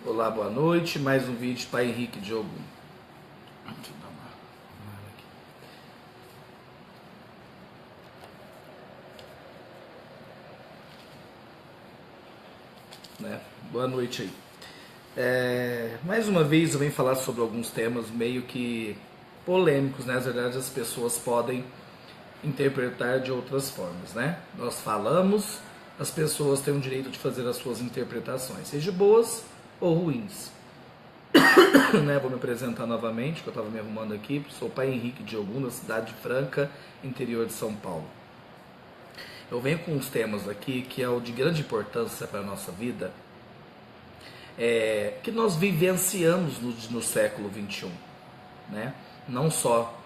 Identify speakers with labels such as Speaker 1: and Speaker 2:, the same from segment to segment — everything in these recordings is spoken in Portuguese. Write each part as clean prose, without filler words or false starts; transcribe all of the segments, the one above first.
Speaker 1: Olá, boa noite. Mais um vídeo para Henrique Diogo. Deixa eu dar uma aqui. Boa noite aí. Mais uma vez eu venho falar sobre alguns temas meio que polêmicos, né? Na verdade, as pessoas podem interpretar de outras formas, né? Nós falamos, as pessoas têm o direito de fazer as suas interpretações, seja boas ou ruins. Né? Vou me apresentar novamente, que eu estava me arrumando aqui. Sou o pai Henrique Diogo, na cidade de Franca, interior de São Paulo. Eu venho com uns temas aqui que é o de grande importância para a nossa vida, que nós vivenciamos no século XXI, né? Não só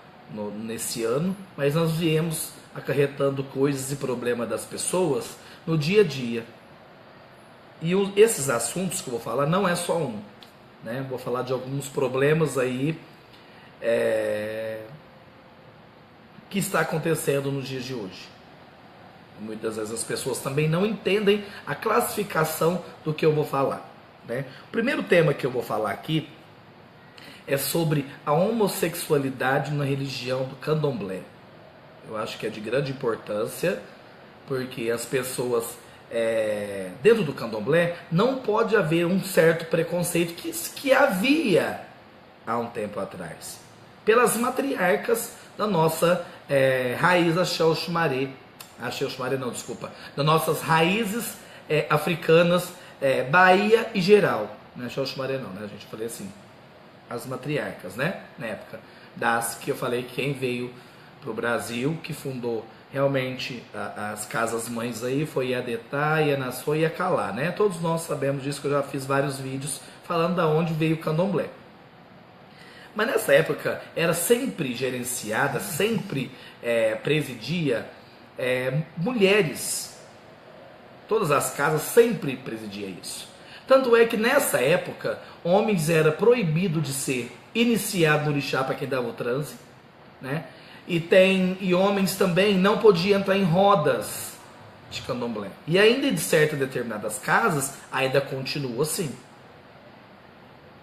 Speaker 1: nesse ano, mas nós viemos acarretando coisas e problemas das pessoas no dia a dia. E esses assuntos que eu vou falar não é só um, né? Vou falar de alguns problemas aí que está acontecendo nos dias de hoje. Muitas vezes as pessoas também não entendem a classificação do que eu vou falar, né? O primeiro tema que eu vou falar aqui é sobre a homossexualidade na religião do candomblé. Eu acho que é de grande importância, porque as pessoas, dentro do candomblé, não pode haver um certo preconceito que havia há um tempo atrás, pelas matriarcas da nossa raiz Axé Oxumaré, das nossas raízes africanas, Bahia e geral, não é Axé Oxumaré não, né, a gente falei assim, as matriarcas, né, na época das que eu falei, quem veio para o Brasil, que fundou realmente as casas mães aí, foi Iadetá, Ianaçô e Iacalá, né, todos nós sabemos disso, que eu já fiz vários vídeos falando da onde veio o candomblé. Mas nessa época era sempre gerenciada, sempre presidia mulheres. Todas as casas sempre presidia isso. Tanto é que nessa época, homens era proibido de ser iniciado no orixá para quem dava o transe, né? E homens também não podiam entrar em rodas de candomblé. E ainda de certas determinadas casas, ainda continua assim.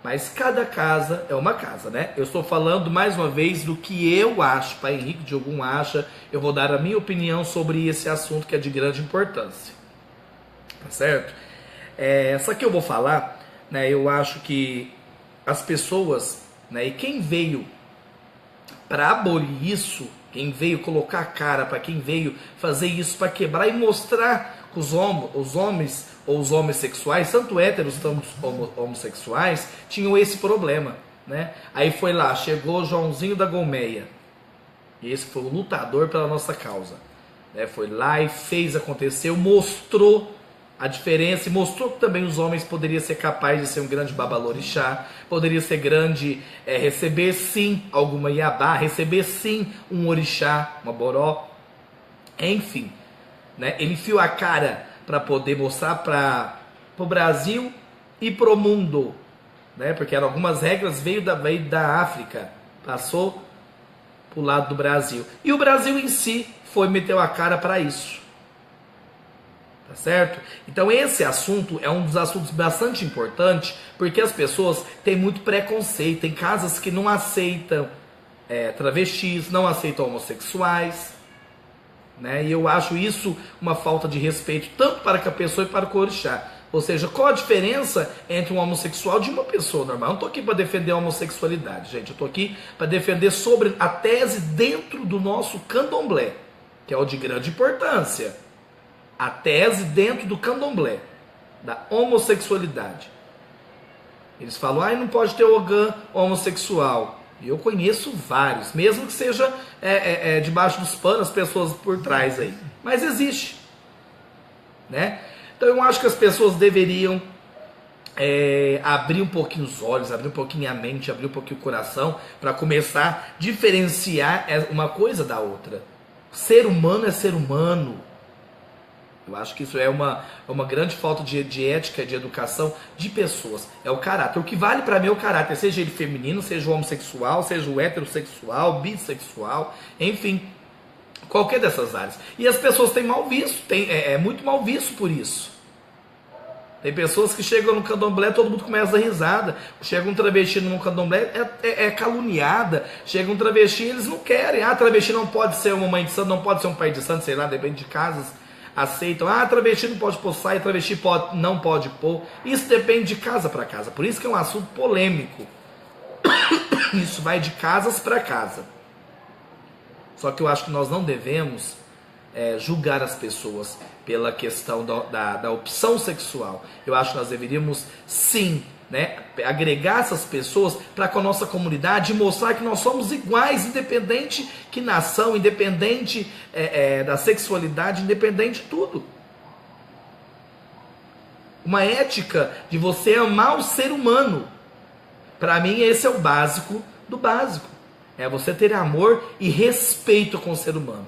Speaker 1: Mas cada casa é uma casa, né? Eu estou falando mais uma vez do que eu acho, pai Henrique Diogo acha. Eu vou dar a minha opinião sobre esse assunto que é de grande importância. Tá certo? Só que eu vou falar, né? Eu acho que as pessoas, né? E quem veio para abolir isso, quem veio colocar a cara, para quem veio fazer isso para quebrar e mostrar que os homens ou os homossexuais, tanto héteros quanto homossexuais, tinham esse problema, né? Aí foi lá, chegou Joãozinho da Golmeia, e esse foi o lutador pela nossa causa, né? Foi lá e fez acontecer, mostrou a diferença e mostrou que também os homens poderiam ser capazes de ser um grande babalorixá, poderia ser grande, receber sim alguma iabá, receber sim um orixá, uma boró, enfim, né? Ele enfiou a cara para poder mostrar para o Brasil e para o mundo, né? Porque eram algumas regras, veio da África, passou para o lado do Brasil, e o Brasil em si meteu a cara para isso. Tá certo? Então esse assunto é um dos assuntos bastante importantes, porque as pessoas têm muito preconceito. Tem casas que não aceitam travestis, não aceitam homossexuais, né? E eu acho isso uma falta de respeito tanto para a pessoa e para o orixá. Ou seja, qual a diferença entre um homossexual de uma pessoa normal? Eu não estou aqui para defender a homossexualidade, gente. Eu estou aqui para defender sobre a tese dentro do nosso candomblé, que é o de grande importância. A tese dentro do candomblé, da homossexualidade. Eles falam, não pode ter ogã homossexual. E eu conheço vários, mesmo que seja debaixo dos panos, as pessoas por trás aí. Mas existe, né? Então eu acho que as pessoas deveriam abrir um pouquinho os olhos, abrir um pouquinho a mente, abrir um pouquinho o coração, para começar a diferenciar uma coisa da outra. Ser humano é ser humano. Eu acho que isso é uma grande falta de ética, de educação de pessoas. É o caráter. O que vale para mim é o caráter, seja ele feminino, seja o homossexual, seja o heterossexual, bissexual, enfim, qualquer dessas áreas. E as pessoas têm mal visto, muito mal visto por isso. Tem pessoas que chegam no candomblé, todo mundo começa a dar risada. Chega um travesti no candomblé, é caluniada. Chega um travesti, eles não querem. Ah, travesti não pode ser uma mãe de santo, não pode ser um pai de santo, sei lá, depende de casas. Aceitam. Ah, travesti não pode pôr saia, travesti não pode pôr. Isso depende de casa para casa. Por isso que é um assunto polêmico. Isso vai de casas para casa. Só que eu acho que nós não devemos julgar as pessoas pela questão da opção sexual. Eu acho que nós deveríamos sim, né, agregar essas pessoas para com a nossa comunidade e mostrar que nós somos iguais, independente que nação, independente da sexualidade, independente de tudo. Uma ética de você amar o ser humano. Para mim esse é o básico do básico. É você ter amor e respeito com o ser humano.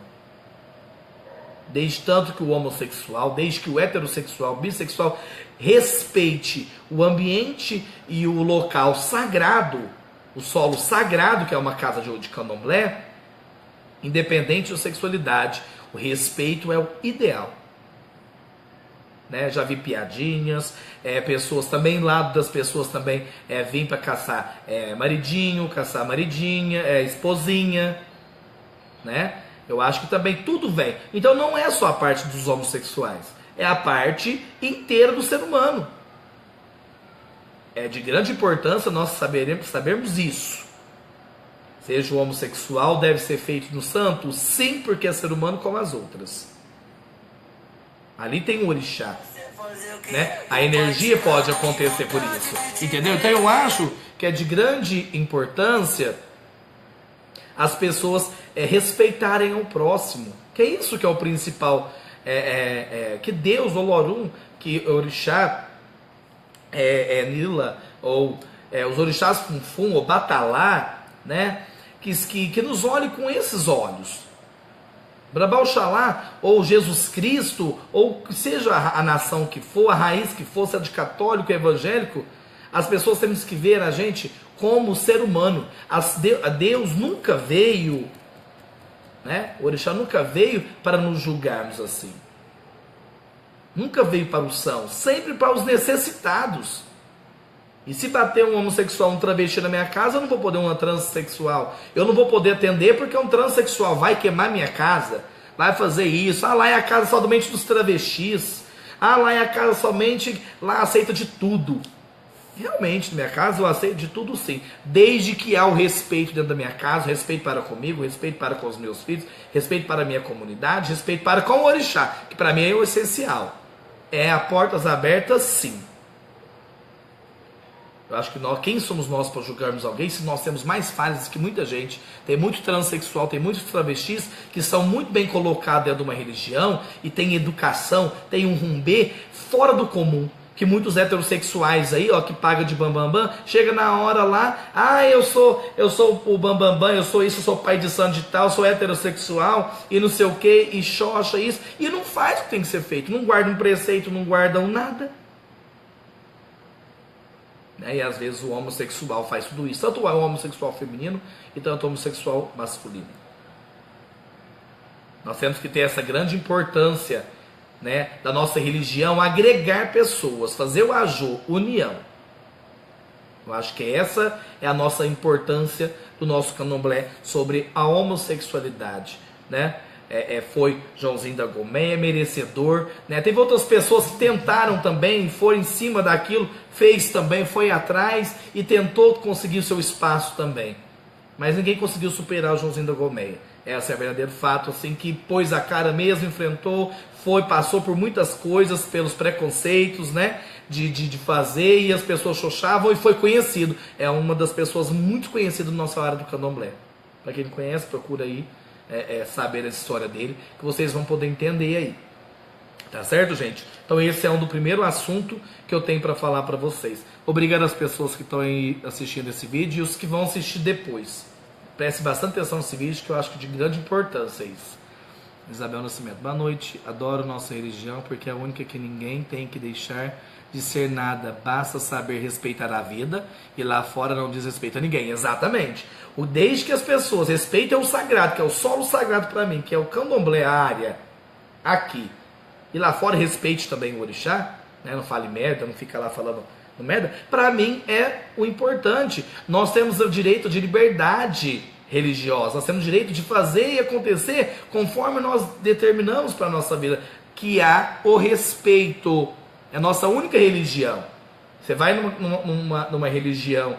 Speaker 1: Desde tanto que o homossexual, desde que o heterossexual, o bissexual respeite o ambiente e o local sagrado, o solo sagrado, que é uma casa de candomblé, independente da sexualidade, o respeito é o ideal. Né? Já vi piadinhas, pessoas também, lado das pessoas também vêm para caçar maridinho, caçar maridinha, esposinha, né? Eu acho que também tudo vem. Então não é só a parte dos homossexuais, é a parte inteira do ser humano. É de grande importância nós sabermos isso. Seja o homossexual, deve ser feito no santo? Sim, porque é ser humano como as outras. Ali tem um orixá, né? A energia pode acontecer por isso, entendeu? Então eu acho que é de grande importância as pessoas respeitarem o próximo, que é isso que é o principal, que Deus, Olorum, que orixá, Nila, ou os orixás Funfun, ou Batalá, né? Que nos olhe com esses olhos. Brabá Oxalá, ou Jesus Cristo, ou seja a nação que for, a raiz que for, se é de católico, evangélico, as pessoas temos que ver a gente como ser humano. Deus nunca veio, né? O orixá nunca veio para nos julgarmos assim. Nunca veio para o são, sempre para os necessitados. E se bater um homossexual, um travesti na minha casa, eu não vou poder uma transexual. Eu não vou poder atender porque um transexual vai queimar minha casa, vai fazer isso. Ah, lá é a casa somente dos travestis. Ah, lá é a casa somente, lá aceita de tudo. Realmente, na minha casa eu aceito de tudo sim. Desde que há o respeito dentro da minha casa, respeito para comigo, respeito para com os meus filhos, respeito para a minha comunidade, respeito para com o orixá, que para mim é o essencial. É a portas abertas sim. Eu acho que quem somos nós para julgarmos alguém se nós temos mais falhas que muita gente? Tem muito transexual, tem muitos travestis que são muito bem colocados dentro de uma religião e tem educação, tem um rumbê fora do comum. Que muitos heterossexuais aí, ó, que paga de bambambam, chega na hora lá, eu sou o bambambam, eu sou isso, eu sou pai de santo de tal, sou heterossexual e não sei o que, e xoxa isso, e não faz o que tem que ser feito, não guarda um preceito, não guardam nada. E às vezes o homossexual faz tudo isso, tanto o homossexual feminino e tanto o homossexual masculino. Nós temos que ter essa grande importância, né, da nossa religião, agregar pessoas, fazer o ajô, união. Eu acho que essa é a nossa importância do nosso candomblé sobre a homossexualidade, né? Foi Joãozinho da Gomeia, merecedor, né? Teve outras pessoas que tentaram também, foram em cima daquilo, fez também, foi atrás e tentou conseguir o seu espaço também. Mas ninguém conseguiu superar o Joãozinho da Gomeia. Esse é o verdadeiro fato, assim, que pôs a cara mesmo, enfrentou, passou por muitas coisas, pelos preconceitos, né, de fazer, e as pessoas xoxavam e foi conhecido. É uma das pessoas muito conhecidas na nossa área do candomblé. Para quem não conhece, procura aí saber essa história dele, que vocês vão poder entender aí. Tá certo, gente? Então esse é um do primeiro assunto que eu tenho para falar para vocês. Obrigado às pessoas que estão aí assistindo esse vídeo e os que vão assistir depois. Preste bastante atenção nesse vídeo, que eu acho que de grande importância isso. Isabel Nascimento, boa noite. Adoro nossa religião porque é a única que ninguém tem que deixar de ser nada. Basta saber respeitar a vida e lá fora não desrespeita ninguém. Exatamente. Desde que as pessoas respeitem o sagrado, que é o solo sagrado para mim, que é o candomblé, a área aqui, e lá fora respeite também o orixá, né? Não fale merda, não fica lá falando merda. Para mim é o importante. Nós temos o direito de liberdade religiosa, nós temos o direito de fazer e acontecer conforme nós determinamos para a nossa vida, que há o respeito. É a nossa única religião. Você vai numa religião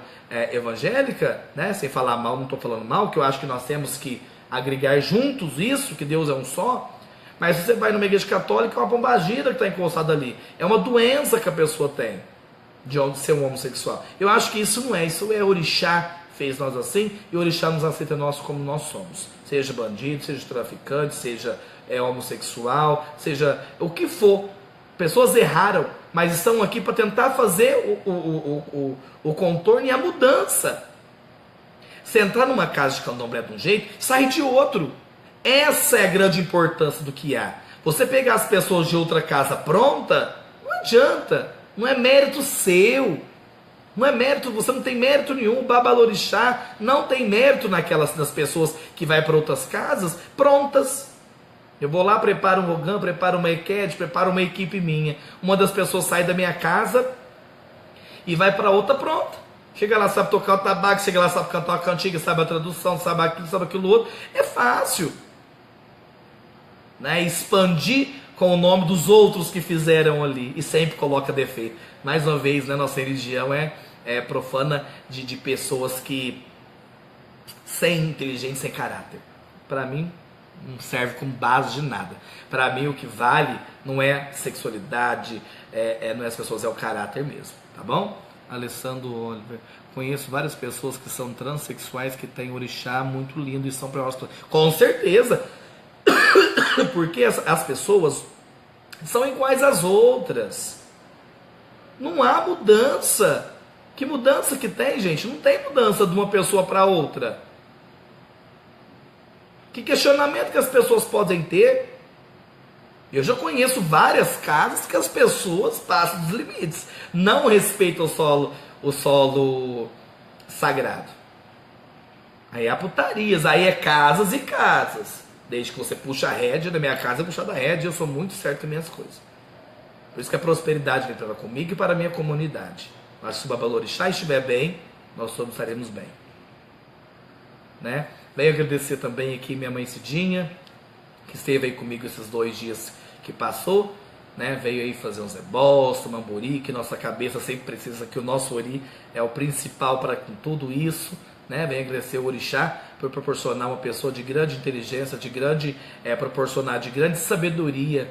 Speaker 1: evangélica, né? Sem falar mal, não estou falando mal, que eu acho que nós temos que agregar juntos isso, que Deus é um só. Mas se você vai numa igreja católica, é uma pombagira que está encostada ali. É uma doença que a pessoa tem de ser um homossexual. Eu acho que isso não é. Isso é orixá fez nós assim, e o orixá nos aceita nós como nós somos. Seja bandido, seja traficante, seja homossexual, seja o que for. Pessoas erraram, mas estão aqui para tentar fazer o contorno e a mudança. Se entrar numa casa de candomblé de um jeito, sai de outro. Essa é a grande importância do que há. Você pegar as pessoas de outra casa pronta, não adianta. Não é mérito seu. Não é mérito, você não tem mérito nenhum. O babalorixá não tem mérito das pessoas que vai para outras casas prontas. Eu vou lá, preparo um rogã, preparo uma equete, preparo uma equipe minha. Uma das pessoas sai da minha casa e vai para outra pronta. Chega lá, sabe tocar o tabaco, chega lá, sabe cantar uma cantiga, sabe a tradução, sabe aquilo outro. É fácil, né? Expandir com o nome dos outros que fizeram ali. E sempre coloca defeito. Mais uma vez, né, nossa religião é profana de pessoas que sem inteligência, sem caráter. Para mim, não serve como base de nada. Para mim, o que vale não é sexualidade, não é as pessoas, é o caráter mesmo, tá bom? Alessandro Oliver, conheço várias pessoas que são transexuais, que têm orixá muito lindo e são próximas. Com certeza, porque as pessoas são iguais às outras. Não há mudança. Que mudança que tem, gente? Não tem mudança de uma pessoa para outra. Que questionamento que as pessoas podem ter? Eu já conheço várias casas que as pessoas passam dos limites. Não respeitam o solo sagrado. Aí há putarias, aí é casas e casas. Desde que você puxa a rédea, na minha casa é puxar da rédea, eu sou muito certo com minhas coisas. Por isso que a prosperidade vem para comigo e para a minha comunidade. Mas se o babalorixá estiver bem, nós todos estaremos bem. Né? Venho agradecer também aqui minha mãe Cidinha, que esteve aí comigo esses 2 dias que passou, né? Veio aí fazer uns ebós, tomar um ori, que nossa cabeça sempre precisa, que o nosso ori é o principal para com tudo isso, né? Venho agradecer o orixá por proporcionar uma pessoa de grande inteligência, proporcionar de grande sabedoria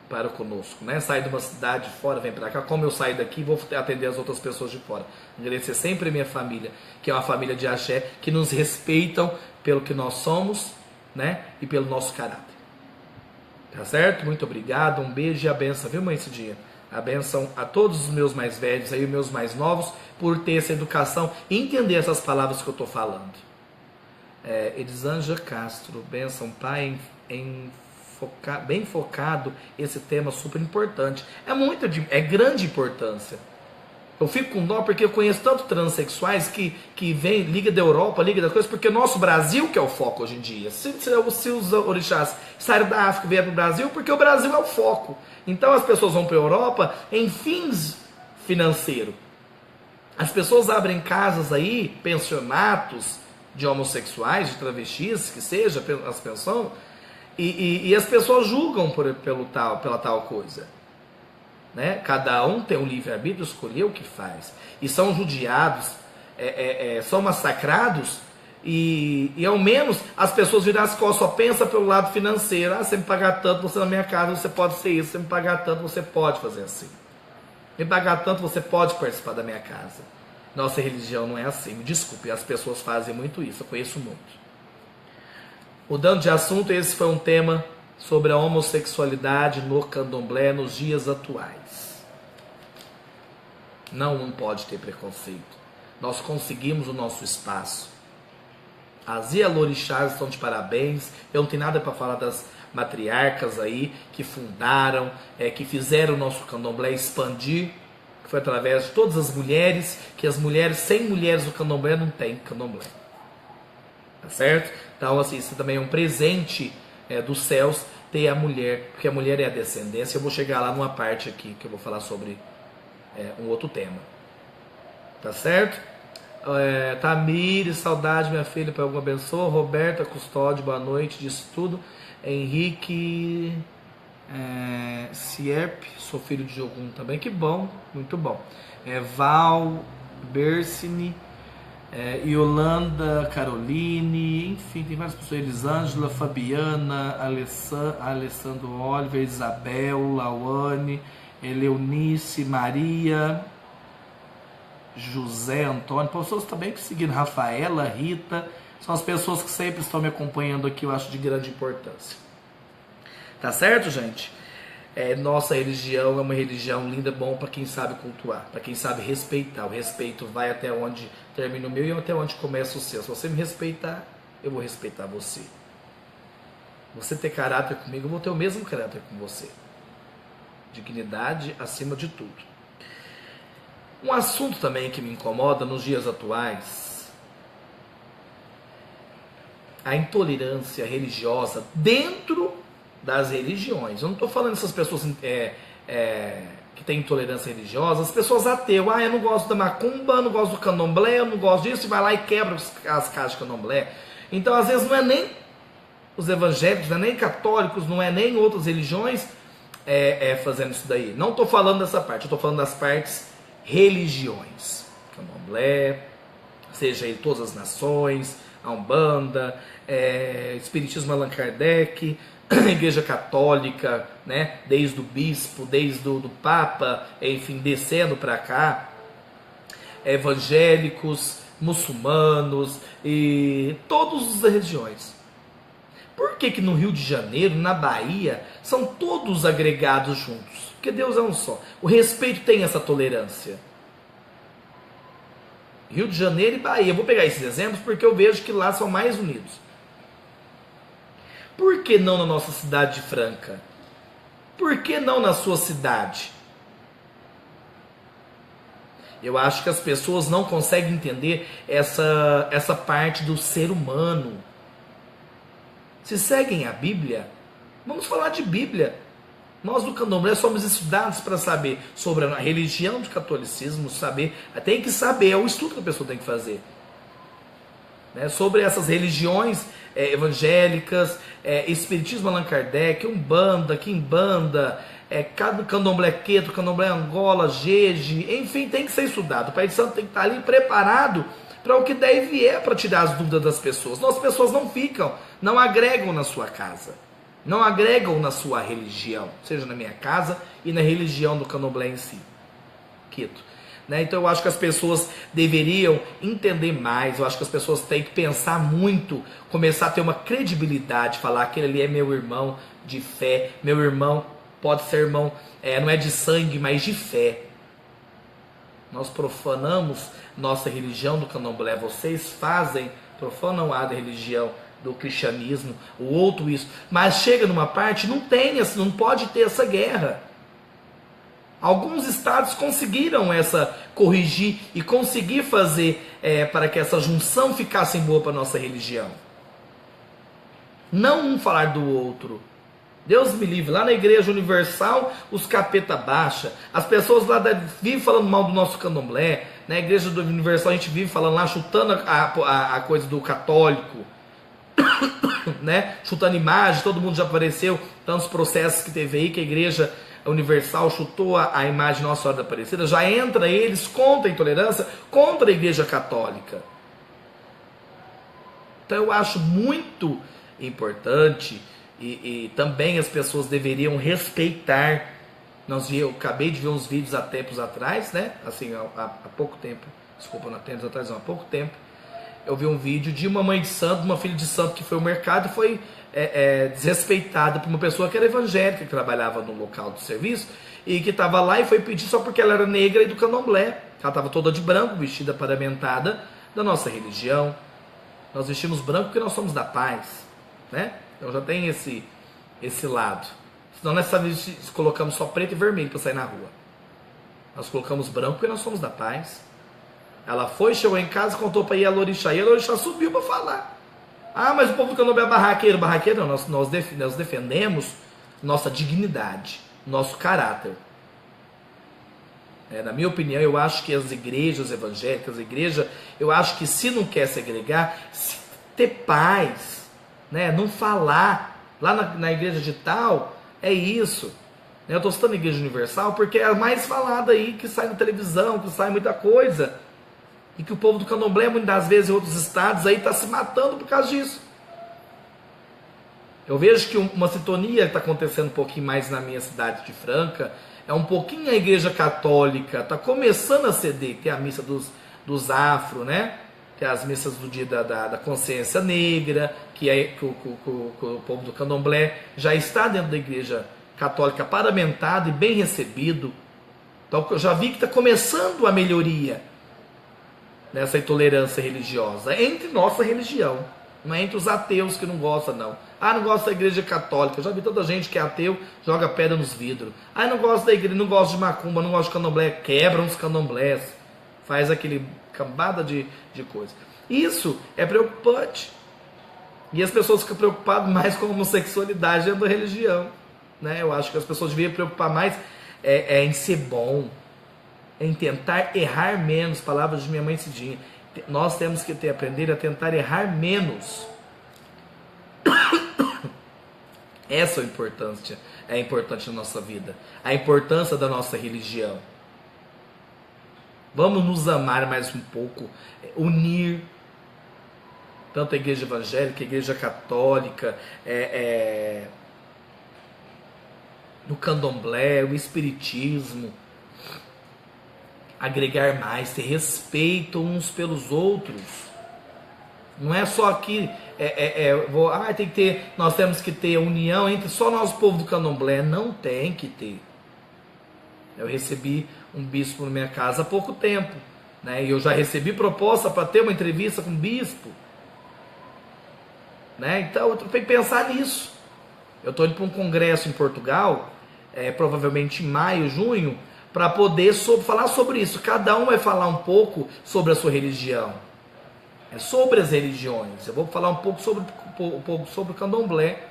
Speaker 1: para conosco, né? Sair de uma cidade de fora, vem para cá, como eu saio daqui, vou atender as outras pessoas de fora. Agradecer sempre a minha família, que é uma família de axé, que nos respeitam pelo que nós somos, né? E pelo nosso caráter. Tá certo? Muito obrigado, um beijo e a benção, viu, mãe, esse dia? A benção a todos os meus mais velhos, aí os meus mais novos, por ter essa educação e entender essas palavras que eu estou falando. Elisângela Castro, benção, pai, bem focado, esse tema super importante. É grande importância. Eu fico com dó porque eu conheço tanto transexuais que vem, liga da Europa, liga das coisas, porque o nosso Brasil que é o foco hoje em dia. Se os orixás saíram da África e vieram para o Brasil, porque o Brasil é o foco. Então as pessoas vão para a Europa em fins financeiros. As pessoas abrem casas aí, pensionatos de homossexuais, de travestis, que seja, as pensões, e as pessoas julgam pela tal coisa. Né? Cada um tem o livre-arbítrio de escolher o que faz. E são judiados, são massacrados, e ao menos as pessoas viram as costas, só pensa pelo lado financeiro. Se me pagar tanto, você na minha casa, você pode ser isso. Se me pagar tanto, você pode fazer assim. Me pagar tanto, você pode participar da minha casa. Nossa religião não é assim. Me desculpe, as pessoas fazem muito isso, eu conheço muito. Mudando de assunto, esse foi um tema sobre a homossexualidade no candomblé nos dias atuais. Não pode ter preconceito. Nós conseguimos o nosso espaço. As Ialorixás estão de parabéns. Eu não tenho nada para falar das matriarcas aí que fundaram, que fizeram o nosso candomblé expandir, que foi através de todas as mulheres, que as mulheres, sem mulheres o candomblé não tem candomblé. Tá certo? Então, assim, isso também é um presente dos céus, ter a mulher, porque a mulher é a descendência. Eu vou chegar lá numa parte aqui que eu vou falar sobre um outro tema. Tá certo? Tamires, saudade, minha filha, para alguma abençoa. Roberta Custódio, boa noite, disse tudo. Henrique Sierp, sou filho de Jogum também, que bom, muito bom. Val Bersini, Yolanda Caroline, enfim, tem várias pessoas. Elisângela, Fabiana, Alessandro Oliver, Isabel, Lawane, Eleunice, Maria, José Antônio, pessoas também seguindo, Rafaela, Rita, são as pessoas que sempre estão me acompanhando aqui, eu acho de grande importância. Tá certo, gente? Nossa religião é uma religião linda, bom para quem sabe cultuar, para quem sabe respeitar. O respeito vai até onde termina o meu e até onde começa o seu. Se você me respeitar, eu vou respeitar você. Você ter caráter comigo, eu vou ter o mesmo caráter com você. Dignidade acima de tudo. Um assunto também que me incomoda nos dias atuais, a intolerância religiosa dentro das religiões. Eu não estou falando dessas pessoas que têm intolerância religiosa, as pessoas ateu. Eu não gosto da macumba, eu não gosto do candomblé, eu não gosto disso, e vai lá e quebra as casas de candomblé. Então, às vezes, não é nem os evangélicos, não é nem católicos, não é nem outras religiões fazendo isso daí. Não estou falando dessa parte, eu estou falando das partes religiões. Candomblé, seja ele todas as nações, a Umbanda, Espiritismo Allan Kardec, Igreja Católica, né, desde o bispo, desde do Papa, enfim, descendo para cá, evangélicos, muçulmanos e todas as religiões. Por que no Rio de Janeiro, na Bahia, são todos agregados juntos? Porque Deus é um só. O respeito tem essa tolerância. Rio de Janeiro e Bahia. Eu vou pegar esses exemplos porque eu vejo que lá são mais unidos. Por que não na nossa cidade de Franca? Por que não na sua cidade? Eu acho que as pessoas não conseguem entender essa parte do ser humano. Se seguem a Bíblia, vamos falar de Bíblia. Nós do Candomblé somos estudados para saber sobre a religião do catolicismo, tem que saber, é o estudo que a pessoa tem que fazer. Sobre essas religiões evangélicas, Espiritismo Allan Kardec, Umbanda, Quimbanda, Candomblé Queto, Candomblé Angola, Jeje, enfim, tem que ser estudado. O Pai de Santo tem que estar ali preparado para o que daí vier para tirar as dúvidas das pessoas. Nossas pessoas não ficam, não agregam na sua casa, não agregam na sua religião, seja na minha casa e na religião do Candomblé em si, Queto. Então eu acho que as pessoas deveriam entender mais, eu acho que as pessoas têm que pensar muito, começar a ter uma credibilidade, falar que aquele ali é meu irmão de fé, meu irmão pode ser irmão, não é de sangue, mas de fé. Nós profanamos nossa religião do Candomblé, vocês profanam a religião do cristianismo, o outro isso, mas chega numa parte, não pode ter essa guerra. Alguns estados conseguiram corrigir e conseguir fazer para que essa junção ficasse boa para a nossa religião. Não um falar do outro. Deus me livre, lá na Igreja Universal, os capeta baixa, as pessoas lá vivem falando mal do nosso candomblé, na Igreja do Universal a gente vive falando lá, chutando a coisa do católico, chutando imagem, todo mundo já apareceu, tantos processos que teve aí, que a Igreja Universal chutou a imagem de Nossa Senhora da Aparecida, já entra eles contra a intolerância, contra a Igreja Católica. Então eu acho muito importante e também as pessoas deveriam respeitar. Eu acabei de ver uns vídeos há tempos atrás, assim, há pouco tempo, desculpa, não há tempos atrás, não, há pouco tempo, eu vi um vídeo de uma mãe de santo, uma filha de santo que foi ao mercado e foi desrespeitada por uma pessoa que era evangélica, que trabalhava no local do serviço, e que estava lá e foi pedir só porque ela era negra e do candomblé. Ela estava toda de branco, vestida paramentada da nossa religião. Nós vestimos branco porque nós somos da paz, Então já tem esse lado. Senão nessa vez colocamos só preto e vermelho para sair na rua. Nós colocamos branco porque nós somos da paz. Ela chegou em casa, contou para Yalorixá, e Yalorixá subiu para falar. Ah, mas o povo do candomblé é barraqueiro. Barraqueiro não, nós defendemos nossa dignidade, nosso caráter. Na minha opinião, eu acho que as igrejas evangélicas, eu acho que se não quer segregar, se ter paz, né? Não falar, lá na igreja de tal, é isso. Eu estou citando a Igreja Universal porque é a mais falada aí, que sai na televisão, que sai muita coisa. E que o povo do candomblé, muitas das vezes em outros estados, aí está se matando por causa disso. Eu vejo que uma sintonia está acontecendo um pouquinho mais na minha cidade de Franca, é um pouquinho a igreja católica, está começando a ceder, tem a missa dos afro, né? Tem as missas do dia da consciência negra, que o povo do candomblé já está dentro da igreja católica paramentado e bem recebido. Então eu já vi que está começando a melhoria nessa intolerância religiosa, entre nossa religião, não é entre os ateus que não gostam não. Ah, não gosto da igreja católica, eu já vi tanta gente que é ateu, joga pedra nos vidros. Ah, não gosto da igreja, não gosto de macumba, não gosto de candomblé, quebram os candomblés, faz aquele cambada de coisa. Isso é preocupante. E as pessoas ficam preocupadas mais com a homossexualidade dentro da religião, né? Eu acho que as pessoas deviam preocupar mais em ser bom, em tentar errar menos. Palavras de minha mãe Cidinha. Nós temos que aprender a tentar errar menos. Essa é importante na nossa vida. A importância da nossa religião. Vamos nos amar mais um pouco, unir tanto a igreja evangélica, a igreja católica, no candomblé, o espiritismo, agregar mais, ter respeito uns pelos outros. Não é só aqui, nós temos que ter união entre só nós, o povo do candomblé. Não tem que ter. Eu recebi um bispo na minha casa há pouco tempo, né? E eu já recebi proposta para ter uma entrevista com um bispo, né? Então eu tenho que pensar nisso. Eu estou indo para um congresso em Portugal, provavelmente em maio, junho, para poder falar sobre isso. Cada um vai falar um pouco sobre a sua religião. Sobre as religiões. Eu vou falar um pouco sobre o candomblé.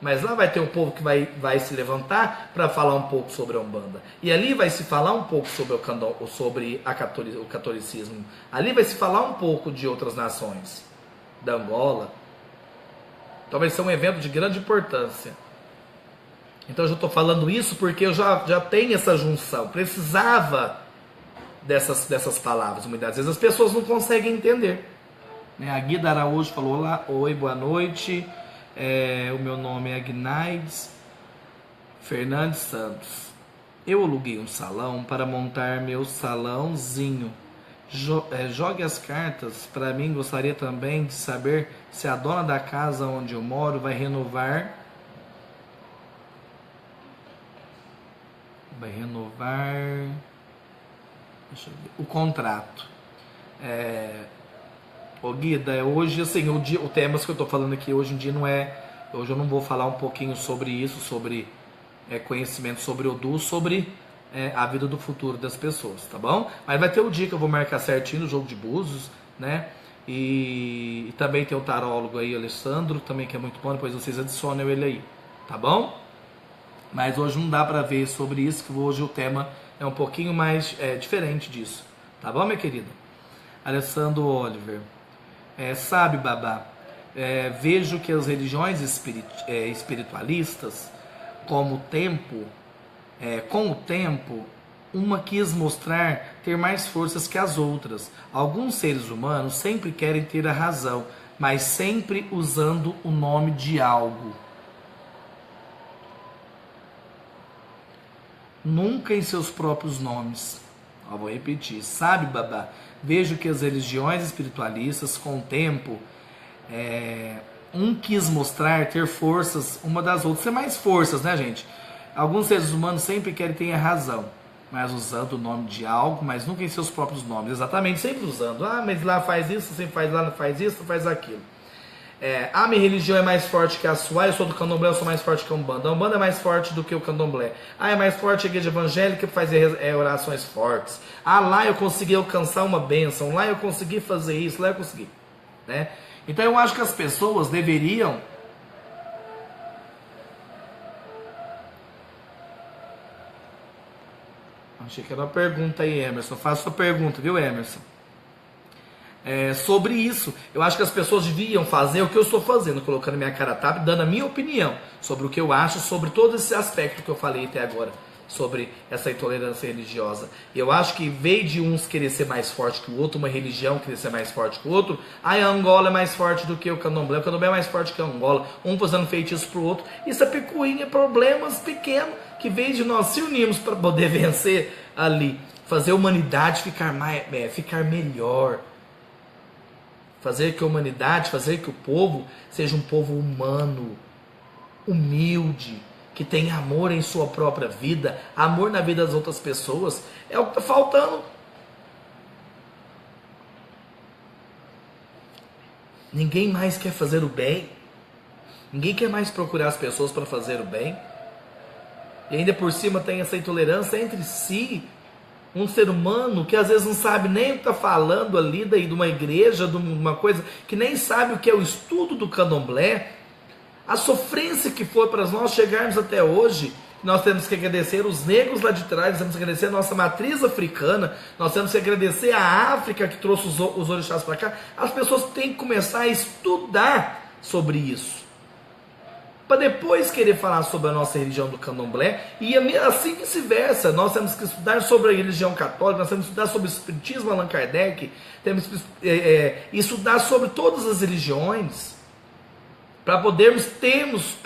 Speaker 1: Mas lá vai ter um povo que vai se levantar para falar um pouco sobre a Umbanda. E ali vai se falar um pouco sobre o catolicismo. Ali vai se falar um pouco de outras nações. Da Angola. Então vai ser um evento de grande importância. Então eu já estou falando isso porque eu já tenho essa junção. Precisava dessas palavras. Muitas vezes as pessoas não conseguem entender. A Guida Araújo falou: olá, oi, boa noite. O meu nome é Agnaides Fernandes Santos. Eu aluguei um salão para montar meu salãozinho. Jogue as cartas para mim. Gostaria também de saber se a dona da casa onde eu moro vai renovar o contrato. Guida, hoje assim, o tema que eu estou falando aqui hoje em dia não é. Hoje eu não vou falar um pouquinho sobre isso, sobre conhecimento sobre Odô, sobre a vida do futuro das pessoas, tá bom? Mas vai ter o dia que eu vou marcar certinho no jogo de búzios, né? E também tem o tarólogo aí, Alessandro, também, que é muito bom. Depois vocês adicionam ele aí, tá bom? Mas hoje não dá para ver sobre isso, que hoje o tema é um pouquinho mais diferente disso, tá bom, minha querida? Alessandro Oliver. Sabe, Babá, vejo que as religiões espiritualistas, com o tempo, uma quis mostrar ter mais forças que as outras. Alguns seres humanos sempre querem ter a razão, mas sempre usando o nome de algo. Nunca em seus próprios nomes. Vou repetir. Sabe, Babá, vejo que as religiões espiritualistas, com o tempo, quis mostrar ter forças uma das outras. Tem mais forças, né, gente? Alguns seres humanos sempre querem ter a razão, mas usando o nome de algo, mas nunca em seus próprios nomes. Exatamente, sempre usando. Ah, mas lá faz isso, sempre faz lá, não faz isso, faz aquilo. Minha religião é mais forte que a sua. Eu sou do candomblé, eu sou mais forte que a Umbanda. A Umbanda é mais forte do que o candomblé. É mais forte a igreja evangélica, faz orações fortes. Lá eu consegui alcançar uma bênção. Lá eu consegui fazer isso, lá eu consegui, né? Então eu acho que as pessoas deveriam... Achei que era uma pergunta aí, Emerson. Faça sua pergunta, viu, Emerson? Sobre isso, eu acho que as pessoas deviam fazer o que eu estou fazendo, colocando minha cara a tapa, dando a minha opinião sobre o que eu acho sobre todo esse aspecto que eu falei até agora, sobre essa intolerância religiosa. Eu acho que em vez de uns querer ser mais forte que o outro, uma religião querer ser mais forte que o outro, a Angola é mais forte do que o candomblé é mais forte que a Angola, um fazendo feitiço pro outro. Isso é picuinha, problemas pequenos, que em vez de nós se unirmos para poder vencer ali, fazer a humanidade ficar melhor, fazer que a humanidade, fazer que o povo seja um povo humano, humilde, que tem amor em sua própria vida, amor na vida das outras pessoas, é o que está faltando. Ninguém mais quer fazer o bem, ninguém quer mais procurar as pessoas para fazer o bem, e ainda por cima tem essa intolerância entre si. Um ser humano que às vezes não sabe nem o que está falando ali de uma igreja, de uma coisa, que nem sabe o que é o estudo do candomblé, a sofrência que foi para nós chegarmos até hoje. Nós temos que agradecer os negros lá de trás, nós temos que agradecer a nossa matriz africana, nós temos que agradecer a África que trouxe os orixás para cá. As pessoas têm que começar a estudar sobre isso, para depois querer falar sobre a nossa religião do candomblé, e assim vice-versa. Nós temos que estudar sobre a religião católica, nós temos que estudar sobre o espiritismo, Allan Kardec, temos que estudar sobre todas as religiões, para podermos termos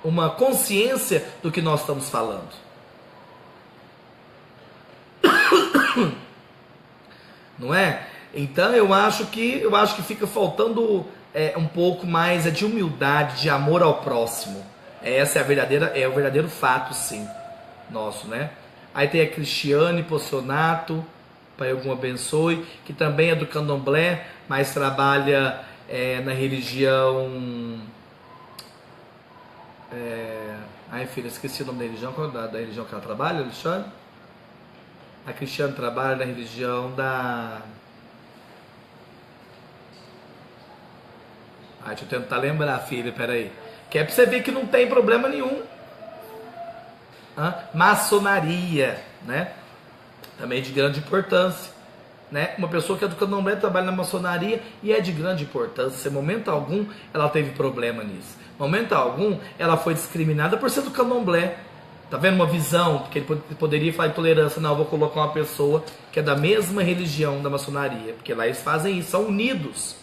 Speaker 1: uma consciência do que nós estamos falando. Não é? Então eu acho que fica faltando um pouco mais de humildade, de amor ao próximo. Essa é o verdadeiro fato, sim, nosso, né? Aí tem a Cristiane Pocionato, Pai Ogum abençoe, que também é do candomblé, mas trabalha na religião... Ai, filha, esqueci o nome da religião. Qual da religião que ela trabalha, Alexandre? A Cristiane trabalha na religião da... deixa eu tentar lembrar, filha, peraí. Que é pra você ver que não tem problema nenhum. Maçonaria, né? Também de grande importância, né? Uma pessoa que é do candomblé trabalha na maçonaria e é de grande importância. Em momento algum ela teve problema nisso. Em momento algum ela foi discriminada por ser do candomblé. Tá vendo uma visão? Porque ele poderia falar intolerância. Não, eu vou colocar uma pessoa que é da mesma religião da maçonaria. Porque lá eles fazem isso, são unidos.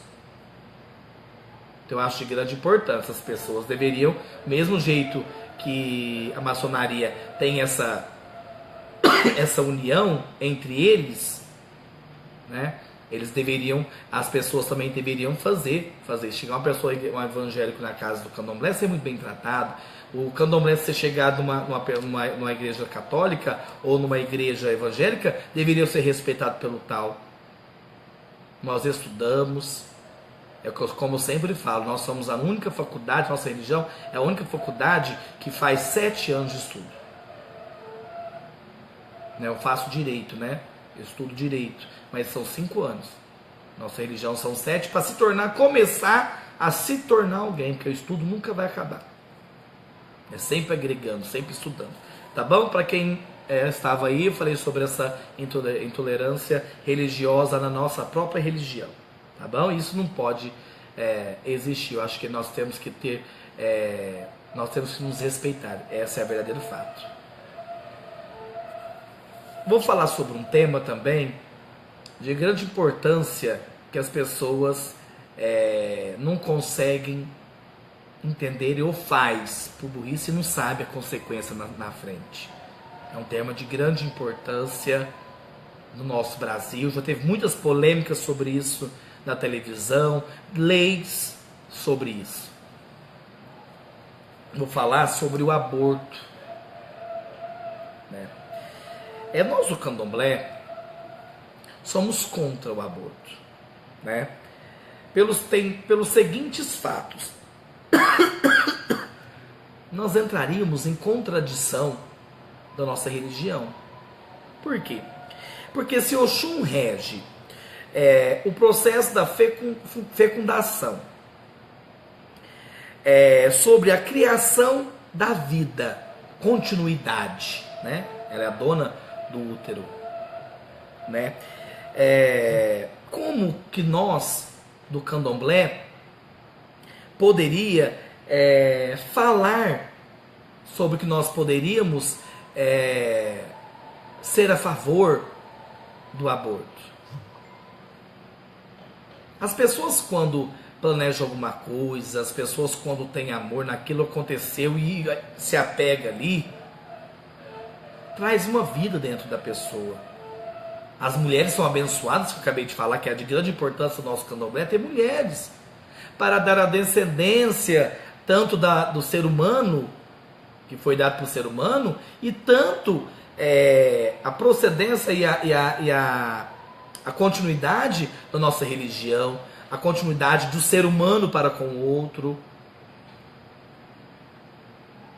Speaker 1: Então eu acho de grande importância. As pessoas deveriam, mesmo jeito que a maçonaria tem essa união entre eles, né? As pessoas também deveriam fazer. Chegar uma pessoa, um evangélico na casa do candomblé, ser muito bem tratado. O candomblé, se chegar numa igreja católica ou numa igreja evangélica, deveria ser respeitado pelo tal. Nós estudamos, como eu sempre falo, nós somos a única faculdade, nossa religião é a única faculdade que faz 7 anos de estudo. Eu faço direito, né? Eu estudo direito, mas são 5 anos. Nossa religião são 7 para começar a se tornar alguém, porque o estudo nunca vai acabar. É sempre agregando, sempre estudando. Tá bom? Para quem estava aí, eu falei sobre essa intolerância religiosa na nossa própria religião. Tá bom? Isso não pode existir. Eu acho que nós temos que nós temos que nos respeitar. Esse é o verdadeiro fato. Vou falar sobre um tema também de grande importância que as pessoas não conseguem entender ou faz por burrice e não sabe a consequência na frente. É um tema de grande importância no nosso Brasil. Já teve muitas polêmicas sobre isso na televisão, leis sobre isso. Vou falar sobre o aborto, né? Nós do candomblé somos contra o aborto, né? Pelos seguintes fatos. Nós entraríamos em contradição da nossa religião. Por quê? Porque se Oxum rege o processo da fecundação, sobre a criação da vida, continuidade, né? Ela é a dona do útero, né? Como que nós, do candomblé, poderia falar sobre que nós poderíamos ser a favor do aborto? As pessoas, quando planejam alguma coisa, as pessoas, quando têm amor naquilo aconteceu e se apega ali, traz uma vida dentro da pessoa. As mulheres são abençoadas, que eu acabei de falar, que é de grande importância do nosso candomblé, ter mulheres, para dar a descendência tanto do ser humano, que foi dado para o ser humano, e tanto a procedência e a continuidade da nossa religião, a continuidade do ser humano para com o outro.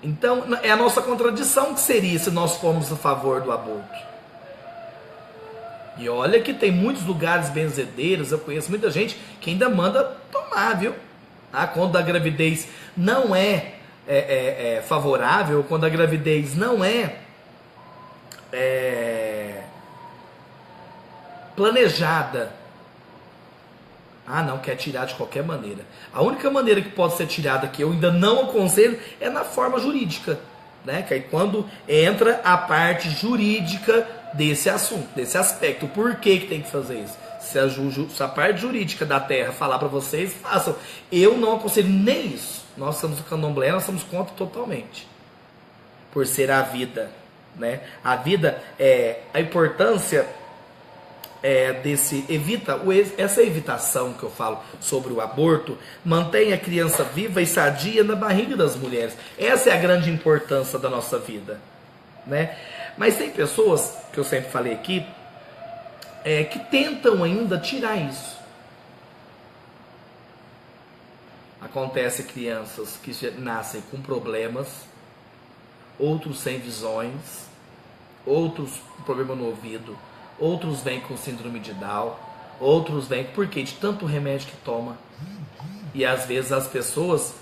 Speaker 1: Então, é a nossa contradição que seria se nós formos a favor do aborto. E olha que tem muitos lugares benzedeiros, eu conheço muita gente que ainda manda tomar, viu? Quando a gravidez não é favorável, quando a gravidez não é planejada, não, quer tirar de qualquer maneira. A única maneira que pode ser tirada, que eu ainda não aconselho, é na forma jurídica, né? Que aí quando entra a parte jurídica desse assunto, desse aspecto. Por que tem que fazer isso? Se a parte jurídica da terra falar para vocês, façam. Eu não aconselho nem isso. Nós somos o candomblé, nós somos contra totalmente. Por ser a vida, né? A vida, a importância essa evitação que eu falo sobre o aborto, mantém a criança viva e sadia na barriga das mulheres. Essa é a grande importância da nossa vida, né? Mas tem pessoas, que eu sempre falei aqui, que tentam ainda tirar isso. Acontece crianças que nascem com problemas, outros sem visões, outros com problema no ouvido, outros vêm com síndrome de Down, outros vêm porque de tanto remédio que toma. E às vezes as pessoas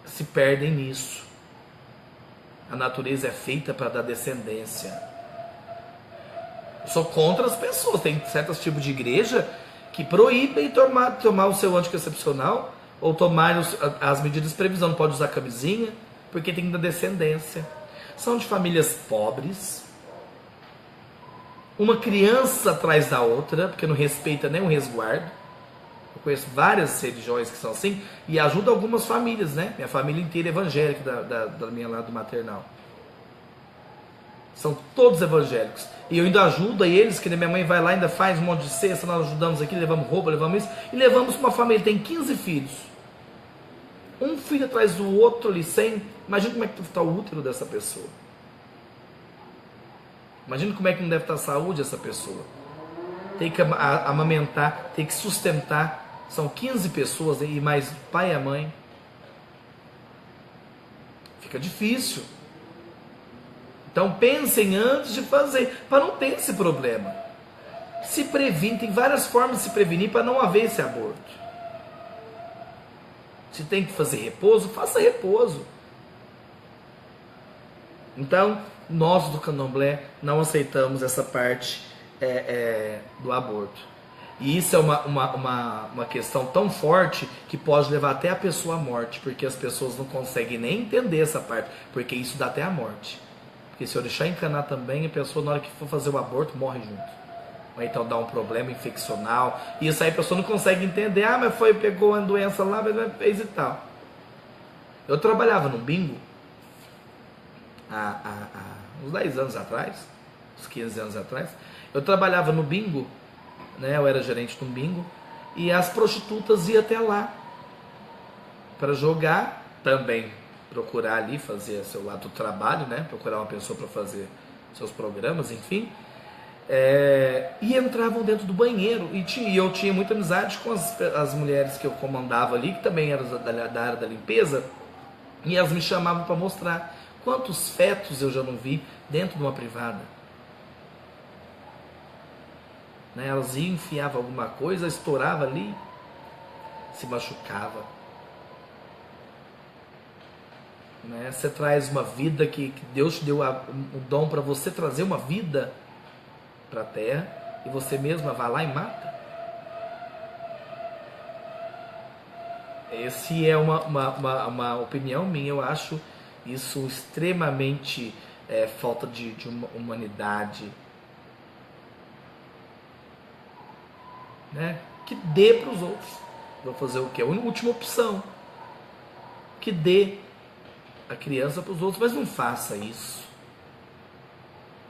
Speaker 1: se perdem nisso. A natureza é feita para dar descendência. Eu sou contra as pessoas. Tem certos tipos de igreja que proíbem tomar o seu anticoncepcional ou tomar as medidas de previsão. Não pode usar camisinha porque tem que dar descendência. São de famílias pobres. Uma criança atrás da outra, porque não respeita nem o resguardo. Eu conheço várias religiões que são assim, e ajuda algumas famílias, né? Minha família inteira é evangélica, da minha lado maternal. São todos evangélicos. E eu ainda ajudo eles, que minha mãe vai lá, ainda faz um monte de cesta, nós ajudamos aqui, levamos roupa, levamos isso, e levamos uma família, tem 15 filhos. Um filho atrás do outro ali, sem... Imagina como é que está o útero dessa pessoa. Imagina como é que não deve estar a saúde essa pessoa. Tem que amamentar, tem que sustentar. São 15 pessoas e mais o pai e a mãe. Fica difícil. Então pensem antes de fazer, para não ter esse problema. Se previne, tem várias formas de se prevenir para não haver esse aborto. Se tem que fazer repouso, faça repouso. Então, nós do candomblé não aceitamos essa parte do aborto. E isso é uma questão tão forte que pode levar até a pessoa à morte, porque as pessoas não conseguem nem entender essa parte, porque isso dá até a morte. Porque se eu deixar encanar também, a pessoa na hora que for fazer o aborto morre junto. Ou então dá um problema infeccional, e isso aí a pessoa não consegue entender, mas pegou uma doença lá, mas fez e tal. Eu trabalhava no bingo, há uns 10 anos atrás, uns 15 anos atrás, eu trabalhava no bingo, né, eu era gerente de um bingo, e as prostitutas iam até lá para jogar, também procurar ali, fazer seu lado do trabalho, né, procurar uma pessoa para fazer seus programas, enfim, e entravam dentro do banheiro, e eu tinha muita amizade com as mulheres que eu comandava ali, que também eram da área da limpeza, e elas me chamavam para mostrar quantos fetos eu já não vi dentro de uma privada. né? Elas iam, enfiavam alguma coisa, estourava ali, se machucava. Né? Você traz uma vida que Deus te deu o dom para você trazer uma vida para a terra, e você mesma vai lá e mata. Esse é uma opinião minha. Eu acho isso extremamente falta de uma humanidade, né? Que dê para os outros. Vou fazer o quê? A última opção. Que dê a criança para os outros, mas não faça isso.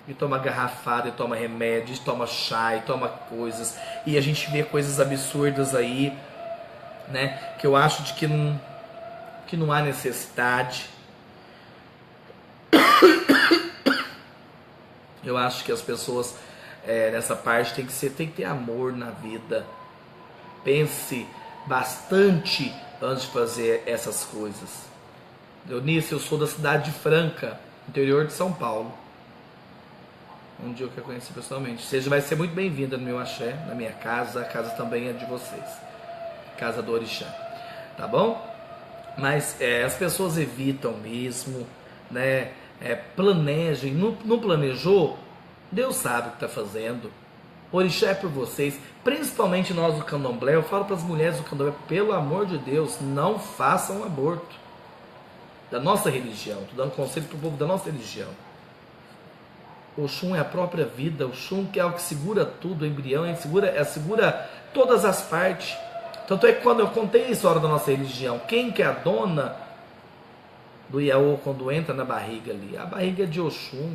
Speaker 1: E toma garrafada, e toma remédio, e toma chá, e toma coisas. E a gente vê coisas absurdas aí, né? Que eu acho de que não há necessidade. Eu acho que as pessoas nessa parte tem que ter amor na vida. Pense bastante antes de fazer essas coisas. Eunice, eu sou da cidade de Franca, interior de São Paulo. Um dia eu quero conhecer pessoalmente. Você vai ser muito bem-vinda no meu axé, na minha casa. A casa também é de vocês. Casa do Orixá. Tá bom? Mas as pessoas evitam mesmo, né? Planejem. Não planejou? Deus sabe o que está fazendo. O Orixá é por vocês. Principalmente nós do Candomblé. Eu falo para as mulheres do Candomblé, pelo amor de Deus, não façam aborto. Da nossa religião. Estou dando conselho para o povo da nossa religião. O Oxum é a própria vida. O Oxum que é o que segura tudo, o embrião, segura todas as partes. Tanto é que quando eu contei a história da nossa religião, quem que é a dona do Iaô quando entra na barriga ali? A barriga é de Oxum.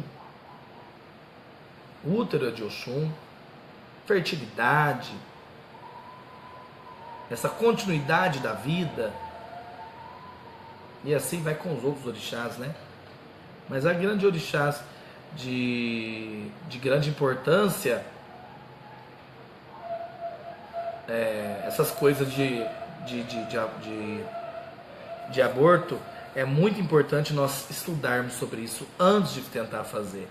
Speaker 1: O útero é de Oxum. Fertilidade. Essa continuidade da vida. E assim vai com os outros orixás, né? Mas há grandes orixás de grande importância, essas coisas de aborto, é muito importante nós estudarmos sobre isso antes de tentar fazer.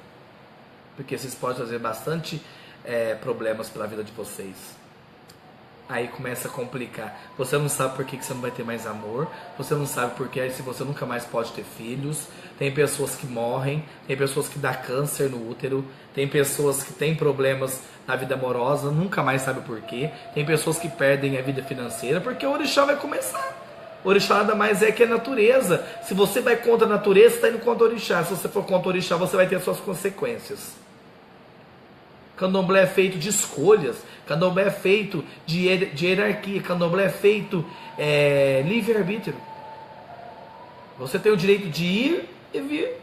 Speaker 1: Porque vocês podem trazer bastante problemas para a vida de vocês. Aí começa a complicar. Você não sabe por que você não vai ter mais amor. Você não sabe por que se você nunca mais pode ter filhos. Tem pessoas que morrem. Tem pessoas que dá câncer no útero. Tem pessoas que têm problemas na vida amorosa. Nunca mais sabe por quê. Tem pessoas que perdem a vida financeira. Porque o orixá vai começar. O orixá nada mais é que a natureza. Se você vai contra a natureza, você está indo contra o orixá. Se você for contra o orixá, você vai ter suas consequências. Candomblé é feito de escolhas. Candomblé é feito de hierarquia. Candomblé é feito livre-arbítrio. Você tem o direito de ir e vir.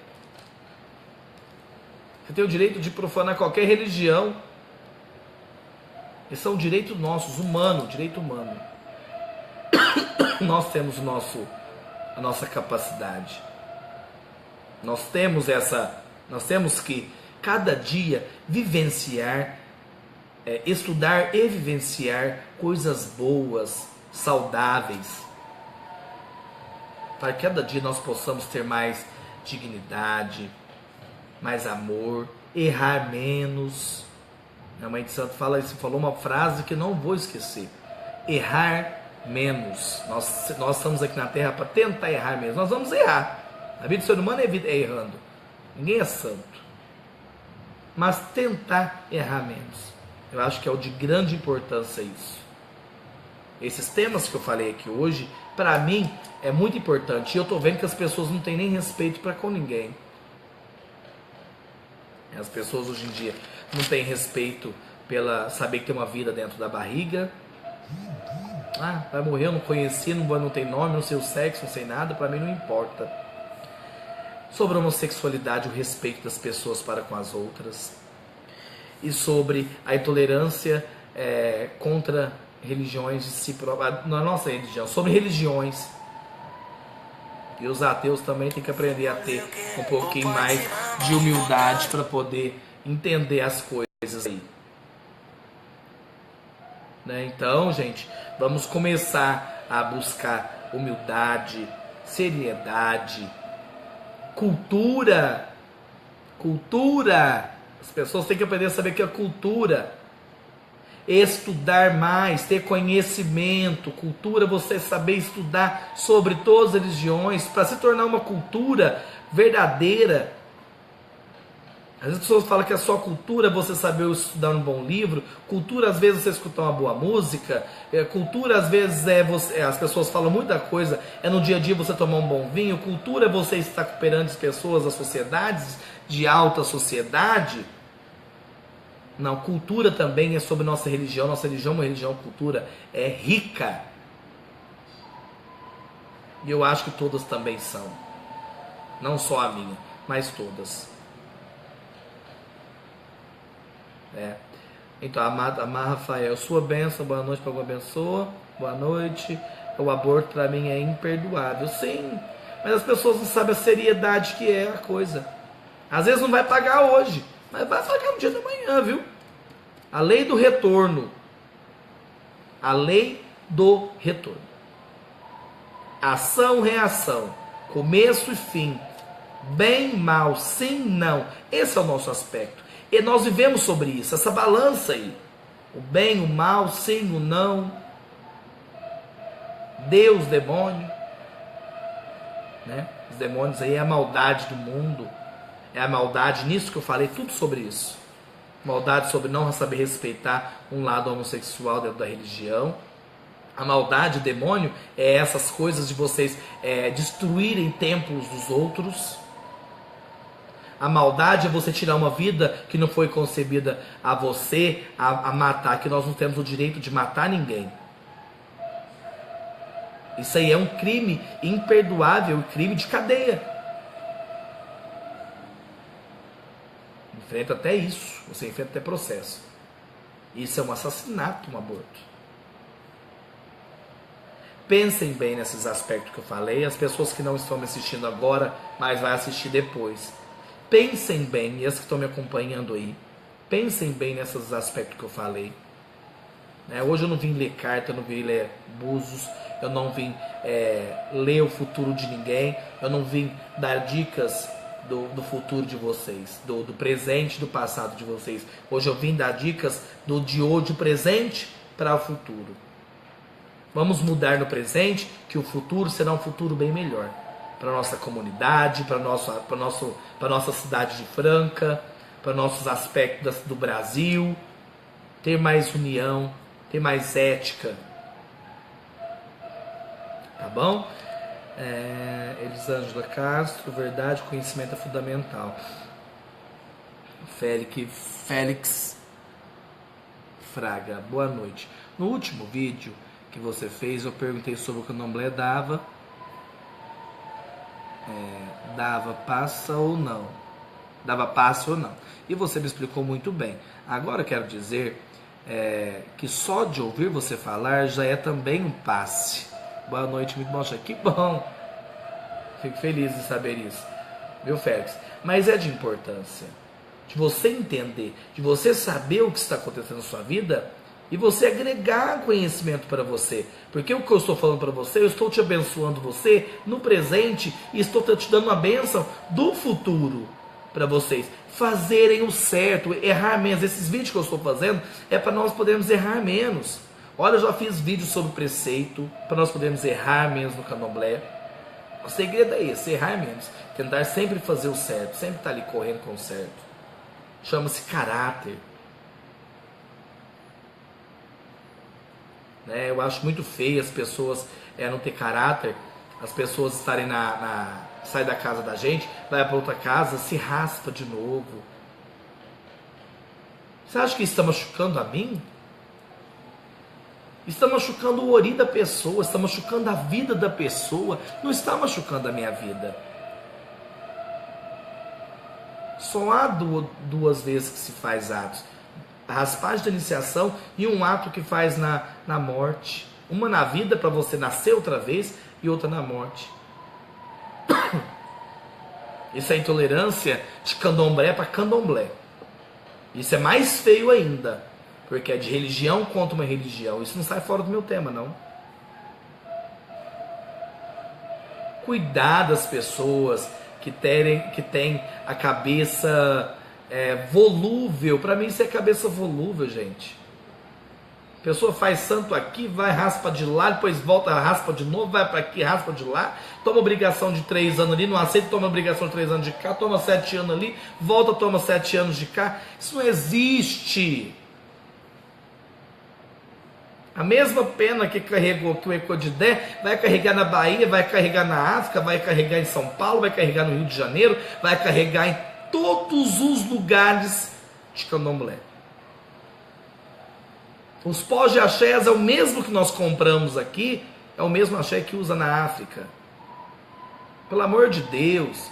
Speaker 1: Você tem o direito de profanar qualquer religião. Esses são direitos nossos, direito humano. Nós temos a nossa capacidade. Nós temos que cada dia vivenciar, estudar e vivenciar coisas boas, saudáveis, para que cada dia nós possamos ter mais dignidade, mais amor, errar menos. A mãe de santo falou uma frase que não vou esquecer: errar menos. Nós estamos aqui na Terra para tentar errar menos. Nós vamos errar. A vida do ser humano é errando. Ninguém é santo. Mas tentar errar menos. Eu acho que é o de grande importância isso. Esses temas que eu falei aqui hoje, para mim, é muito importante. E eu estou vendo que as pessoas não têm nem respeito para com ninguém. As pessoas hoje em dia não têm respeito pela saber que tem uma vida dentro da barriga. Vai morrer, eu não conheci, não tem nome, não sei o sexo, não sei nada, para mim não importa. Sobre a homossexualidade, o respeito das pessoas para com as outras. E sobre a intolerância contra religiões de si própria, na nossa religião, sobre religiões. E os ateus também têm que aprender a ter um pouquinho mais de humildade para poder entender as coisas aí. Né? Então, gente, vamos começar a buscar humildade, seriedade, cultura. As pessoas têm que aprender a saber o que é cultura. estudar mais, ter conhecimento. Cultura, você saber estudar sobre todas as religiões, para se tornar uma cultura verdadeira. Às vezes as pessoas falam que a sua cultura é você saber estudar um bom livro, cultura às vezes é você escutar uma boa música, cultura às vezes as pessoas falam muita coisa, é no dia a dia você tomar um bom vinho, cultura é você estar cooperando as pessoas, as sociedades de alta sociedade. Não, cultura também é sobre nossa religião é uma religião, cultura é rica. E eu acho que todas também são, não só a minha, mas todas. Então, amado Rafael, sua bênção, boa noite para alguma abençoa, boa noite. O aborto para mim é imperdoável, sim, mas as pessoas não sabem a seriedade que é a coisa. Às vezes não vai pagar hoje, mas vai pagar no dia da manhã, viu? A lei do retorno, a lei do retorno, ação, reação, começo e fim, bem, mal, sim, não, esse é o nosso aspecto. E nós vivemos sobre isso, essa balança aí. O bem, o mal, sim, o não. Deus, demônio. Né? Os demônios aí é a maldade do mundo. É a maldade nisso que eu falei, tudo sobre isso. Maldade sobre não saber respeitar um lado homossexual dentro da religião. A maldade, demônio, é essas coisas de vocês destruírem templos dos outros. A maldade é você tirar uma vida que não foi concebida a você, a matar, que nós não temos o direito de matar ninguém. Isso aí é um crime imperdoável, um crime de cadeia. Enfrenta até isso, você enfrenta até processo. Isso é um assassinato, um aborto. Pensem bem nesses aspectos que eu falei, as pessoas que não estão me assistindo agora, mas vai assistir depois. Pensem bem, e as que estão me acompanhando aí, pensem bem nesses aspectos que eu falei. Hoje eu não vim ler carta, eu não vim ler búzios, eu não vim ler o futuro de ninguém, eu não vim dar dicas do futuro de vocês, do presente e do passado de vocês. Hoje eu vim dar dicas de hoje, do presente para o futuro. Vamos mudar no presente, que o futuro será um futuro bem melhor. Para a nossa comunidade, para a nossa cidade de Franca, para nossos aspectos do Brasil, ter mais união, ter mais ética. Tá bom? Elisângela Castro, verdade, conhecimento é fundamental. Félix Fraga, boa noite. No último vídeo que você fez, eu perguntei sobre o candomblé dava passo ou não. Dava passo ou não. E você me explicou muito bem. Agora eu quero dizer que só de ouvir você falar já é também um passe. Boa noite, muito bom. Que bom. Fico feliz de saber isso. Viu, Félix? Mas é de importância de você entender, de você saber o que está acontecendo na sua vida e você agregar conhecimento para você. Porque o que eu estou falando para você, eu estou te abençoando você no presente e estou te dando uma bênção do futuro para vocês fazerem o certo, errar menos. Esses vídeos que eu estou fazendo é para nós podermos errar menos. Olha, eu já fiz vídeos sobre preceito para nós podermos errar menos no candomblé. O segredo é esse, errar menos. Tentar sempre fazer o certo, sempre estar ali correndo com o certo. Chama-se caráter. Eu acho muito feio as pessoas não ter caráter, as pessoas estarem sai da casa da gente, vai para outra casa, se raspa de novo. Você acha que isso está machucando a mim? Está machucando o ori da pessoa, está machucando a vida da pessoa, não está machucando a minha vida. Só há duas vezes que se faz atos. A raspagem da iniciação e um ato que faz na morte. Uma na vida para você nascer outra vez e outra na morte. Isso é intolerância de candomblé para candomblé. Isso é mais feio ainda, porque é de religião contra uma religião. Isso não sai fora do meu tema, não. Cuidar das pessoas que têm a cabeça volúvel. Para mim isso é cabeça volúvel, gente. A pessoa faz santo aqui, vai, raspa de lá, depois volta, raspa de novo, vai para aqui, raspa de lá, toma obrigação de 3 anos ali, não aceita, toma obrigação de 3 anos de cá, toma 7 anos ali, volta, toma 7 anos de cá. Isso não existe. A mesma pena que carregou que o Ecodidé, vai carregar na Bahia, vai carregar na África, vai carregar em São Paulo, vai carregar no Rio de Janeiro, vai carregar em todos os lugares de candomblé. Os pós de axés é o mesmo que nós compramos aqui, é o mesmo axé que usa na África. Pelo amor de Deus,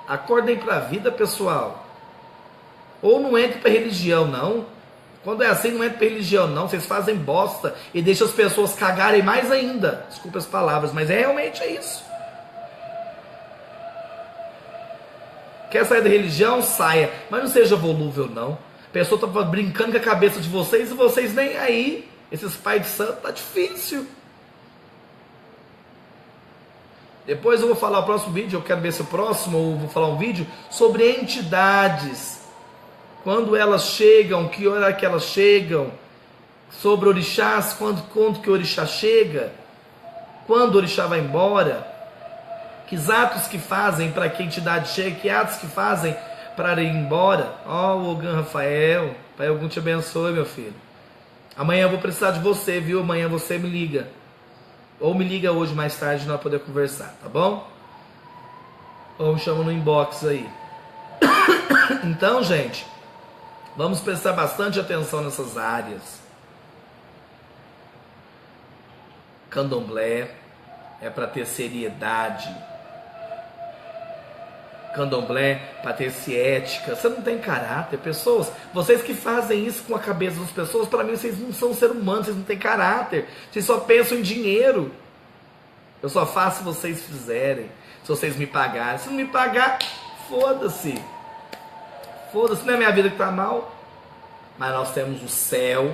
Speaker 1: acordem para a vida, pessoal. Ou não entre para religião, não. Quando é assim, não entra para religião, não. Vocês fazem bosta e deixam as pessoas cagarem mais ainda. Desculpa as palavras, mas realmente é isso. Quer sair da religião? Saia. Mas não seja volúvel, não. A pessoa está brincando com a cabeça de vocês e vocês nem aí. Esses pais de santo tá difícil. Depois eu vou falar o próximo vídeo, eu quero ver se o próximo, ou vou falar um vídeo sobre entidades. Quando elas chegam, que hora que elas chegam, sobre orixás, quando que o orixá chega, quando o orixá vai embora, que atos que fazem para que a entidade chegue, que atos que fazem para ir embora. Ó, o Ogan Rafael, Pai Ogum te abençoe, meu filho. Amanhã eu vou precisar de você, viu? Amanhã você me liga. Ou me liga hoje mais tarde, nós podemos conversar, tá bom? Ou me chama no inbox aí. Então, gente, vamos prestar bastante atenção nessas áreas. Candomblé é para ter seriedade. Candomblé para ter ética. Você não tem caráter, pessoas. Vocês que fazem isso com a cabeça das pessoas, para mim vocês não são seres humanos, vocês não têm caráter. Vocês só pensam em dinheiro. Eu só faço se vocês fizerem, se vocês me pagarem. Se não me pagar, foda-se. Foda-se, não é minha vida que está mal. Mas nós temos o céu,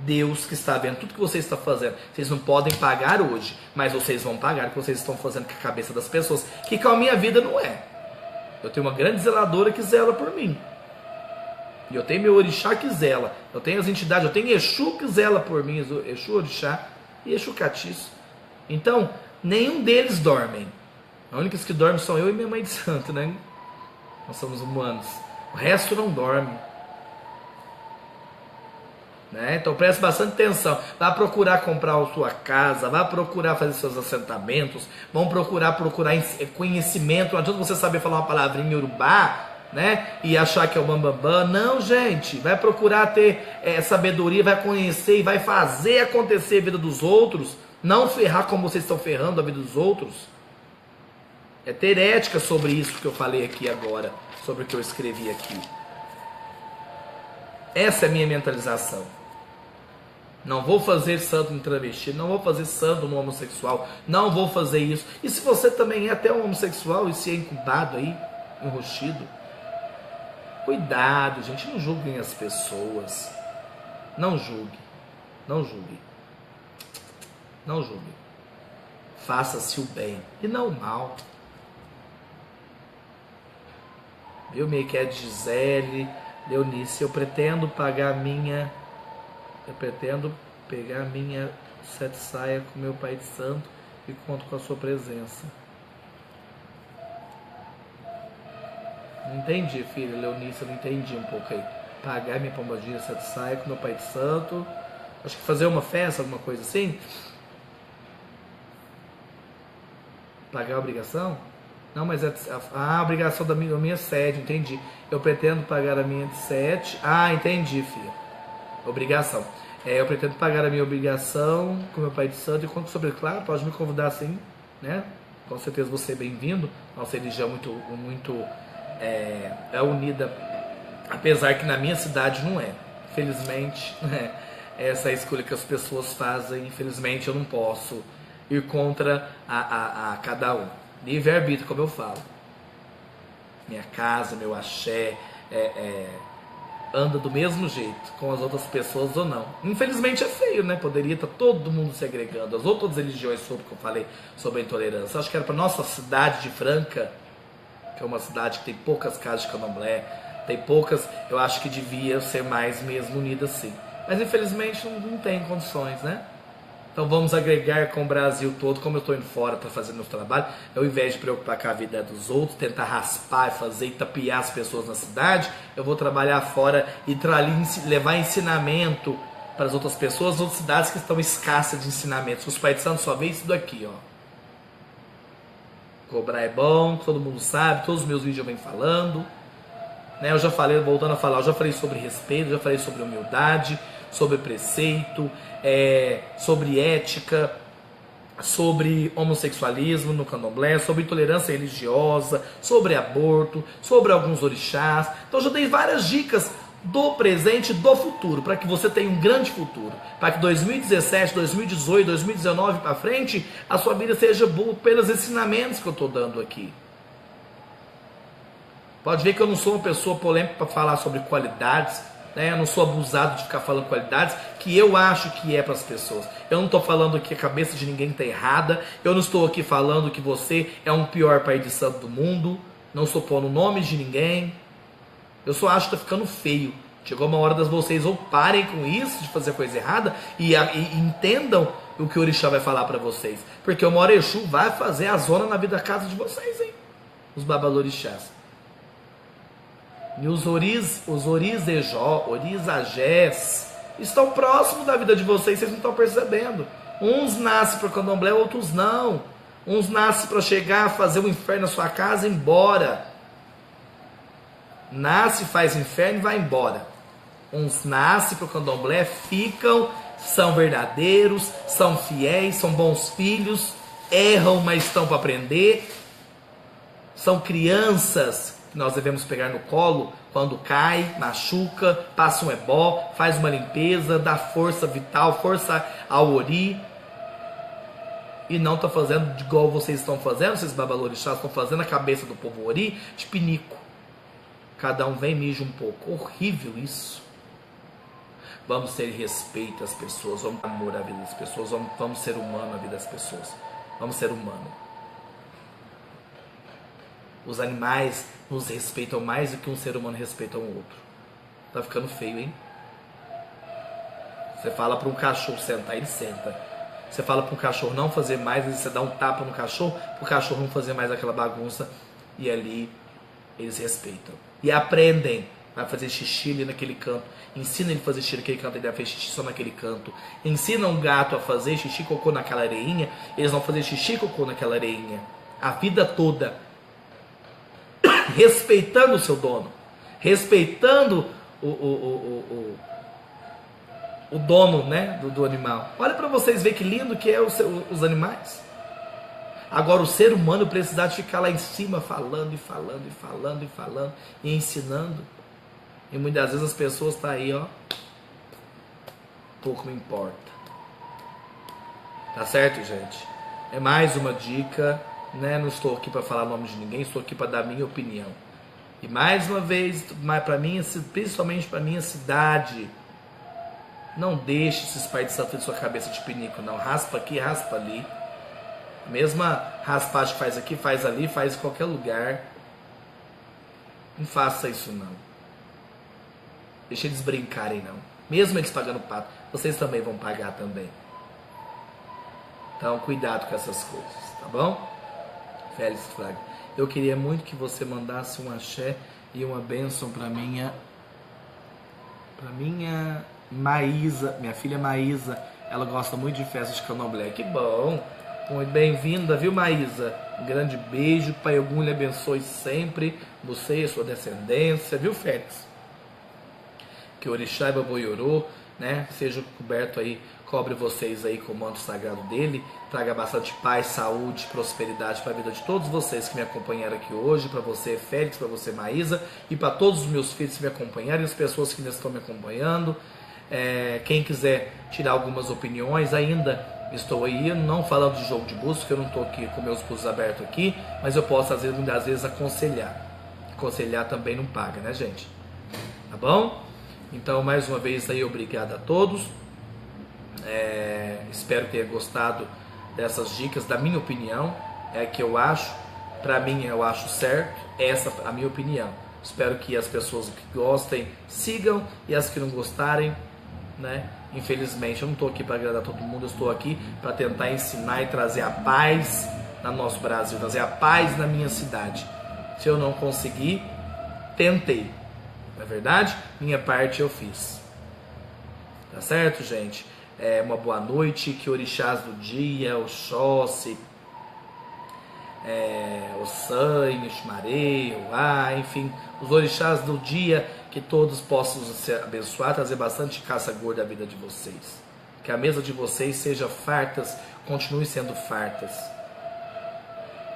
Speaker 1: Deus que está vendo tudo que vocês estão fazendo. Vocês não podem pagar hoje, mas vocês vão pagar o que vocês estão fazendo com a cabeça das pessoas, que com a minha vida não é. Eu tenho uma grande zeladora que zela por mim. E eu tenho meu orixá que zela. Eu tenho as entidades, eu tenho Exu que zela por mim, Exu orixá e Exu catiço. Então, nenhum deles dormem. As únicas que dormem são eu e minha mãe de santo, né? Nós somos humanos. O resto não dorme. Né? Então preste bastante atenção. Vá procurar comprar a sua casa, vá procurar fazer seus assentamentos, vão procurar conhecimento. Não adianta você saber falar uma palavrinha em urubá, né? E achar que é o bambambam. Não, gente, vai procurar ter sabedoria, vai conhecer e vai fazer acontecer a vida dos outros, não ferrar como vocês estão ferrando a vida dos outros. É ter ética sobre isso que eu falei aqui agora, sobre o que eu escrevi aqui. Essa é a minha mentalização. Não vou fazer santo no travesti, não vou fazer santo no homossexual, não vou fazer isso. E se você também é até um homossexual e se é incubado aí, enrustido, cuidado, gente, não julguem as pessoas. Não julgue, não julgue, não julgue. Faça-se o bem e não o mal. Viu, Meiquete Gisele, Leonice, eu pretendo pegar minha 7 saia com meu Pai de Santo e conto com a sua presença. Não entendi, filha Leonice, eu não entendi um pouco aí. Pagar minha pombagira 7 saia com meu Pai de Santo. Acho que fazer uma festa, alguma coisa assim. Pagar a obrigação? Não, mas a obrigação da minha 7, entendi. Eu pretendo pagar a minha de 7. Ah, entendi, filha. Obrigação. Eu pretendo pagar a minha obrigação com meu Pai de Santo e conto sobre, claro, pode me convidar sim, né? Com certeza você é bem-vindo. Nossa religião muito é unida, apesar que na minha cidade não é. Infelizmente, né? Essa é a escolha que as pessoas fazem. Infelizmente eu não posso ir contra a cada um. Livre-arbítrio, como eu falo. Minha casa, meu axé, anda do mesmo jeito com as outras pessoas ou não. Infelizmente é feio, né? Poderia estar todo mundo se agregando. As outras religiões sobre o que eu falei sobre a intolerância. Acho que era para nossa cidade de Franca, que é uma cidade que tem poucas casas de candomblé, tem poucas, eu acho que devia ser mais mesmo unida assim. Mas infelizmente não tem condições, né? Então vamos agregar com o Brasil todo. Como eu estou indo fora para fazer meu trabalho, ao invés de preocupar com a vida dos outros, tentar raspar e fazer e tapear as pessoas na cidade, eu vou trabalhar fora e levar ensinamento para as outras pessoas, as outras cidades que estão escassas de ensinamentos. Os Pais de Santo só vê isso daqui, ó. Cobrar é bom, todo mundo sabe, todos os meus vídeos eu venho falando, né? Eu já falei, voltando a falar, eu já falei sobre respeito, já falei sobre humildade, sobre preceito, sobre ética, sobre homossexualismo no candomblé, sobre intolerância religiosa, sobre aborto, sobre alguns orixás. Então eu já dei várias dicas do presente e do futuro, para que você tenha um grande futuro, para que 2017, 2018, 2019 para frente, a sua vida seja boa pelos ensinamentos que eu estou dando aqui. Pode ver que eu não sou uma pessoa polêmica para falar sobre qualidades, né? Eu não sou abusado de ficar falando qualidades que eu acho que é para as pessoas. Eu não estou falando que a cabeça de ninguém está errada, eu não estou aqui falando que você é um pior pai de santo do mundo, não estou pondo nomes de ninguém. Eu só acho que está ficando feio. Chegou uma hora das vocês ou parem com isso, de fazer coisa errada, e entendam o que o orixá vai falar para vocês. Porque o Morexu vai fazer a zona na vida da casa de vocês, hein? Os babalorixás. E os Orizejó, Orizagés, estão próximos da vida de vocês, vocês não estão percebendo. Uns nascem para o candomblé, outros não. Uns nascem para chegar a fazer o inferno na sua casa e ir embora. Nasce, faz inferno e vai embora. Uns nascem para o candomblé, ficam, são verdadeiros, são fiéis, são bons filhos, erram, mas estão para aprender. São crianças que nós devemos pegar no colo quando cai, machuca, passa um ebó, faz uma limpeza, dá força vital, força ao ori. E não está fazendo igual vocês estão fazendo, vocês babalorixás estão fazendo a cabeça do povo ori de pinico. Cada um vem e mija um pouco. Horrível isso. Vamos ter respeito às pessoas, vamos ter amor à vida das pessoas, vamos ser humano à vida das pessoas. Vamos ser humano. Os animais nos respeitam mais do que um ser humano respeita um outro. Tá ficando feio, hein? Você fala para um cachorro sentar, ele senta. Você fala para um cachorro não fazer mais, você dá um tapa no cachorro, para o cachorro não fazer mais aquela bagunça. E ali eles respeitam. E aprendem. Vai fazer xixi ali naquele canto. Ensina ele a fazer xixi naquele canto, ele vai fazer xixi só naquele canto. Ensina um gato a fazer xixi e cocô naquela areinha, eles vão fazer xixi e cocô naquela areinha. A vida toda. Respeitando o seu dono. Respeitando o dono, né, do animal. Olha para vocês ver que lindo que é os animais. Agora o ser humano precisar de ficar lá em cima falando e falando e falando e falando e ensinando. E muitas vezes as pessoas estão aí, ó, pouco me importa. Tá certo, gente? É mais uma dica, né? Não estou aqui para falar o nome de ninguém, estou aqui para dar a minha opinião. E mais uma vez, para mim, principalmente para minha cidade, não deixe esses pais de santo de sua cabeça de pinico, não. Raspa aqui, raspa ali. A mesma raspagem que faz aqui, faz ali, faz em qualquer lugar. Não faça isso, não. Deixa eles brincarem, não. Mesmo eles pagando pato, vocês também vão pagar também. Então, cuidado com essas coisas, tá bom? Félix Fraga, eu queria muito que você mandasse um axé e uma bênção para minha Maísa, minha filha Maísa. Ela gosta muito de festa de candomblé. Que bom! Muito bem-vinda, viu, Maísa? Um grande beijo, Pai Ogum lhe abençoe sempre, você e a sua descendência, viu, Félix? Que o Orixá e Baboiorô, né, seja coberto aí, cobre vocês aí com o manto sagrado dele, traga bastante paz, saúde, prosperidade para a vida de todos vocês que me acompanharam aqui hoje, para você, Félix, para você, Maísa, e para todos os meus filhos que me acompanharam e as pessoas que ainda estão me acompanhando. Quem quiser tirar algumas opiniões, ainda estou aí, não falando de jogo de búzios, porque eu não estou aqui com meus búzios abertos aqui, mas eu posso, às vezes, muitas vezes, aconselhar. Aconselhar também não paga, né, gente? Tá bom? Então, mais uma vez aí, obrigado a todos. Espero que tenha gostado dessas dicas, da minha opinião, que eu acho, para mim eu acho certo, essa é a minha opinião. Espero que as pessoas que gostem sigam e as que não gostarem, né? Infelizmente eu não estou aqui para agradar todo mundo, eu estou aqui para tentar ensinar e trazer a paz no nosso Brasil, trazer a paz na minha cidade. Se eu não conseguir, tentei. Não é verdade? Minha parte eu fiz. Tá certo, gente? Uma boa noite, que orixás do dia, Oxóssi, o Sanho, o Xumaré, o Á, enfim, os orixás do dia, que todos possam se abençoar, trazer bastante caça gorda à vida de vocês. Que a mesa de vocês seja fartas, continue sendo fartas.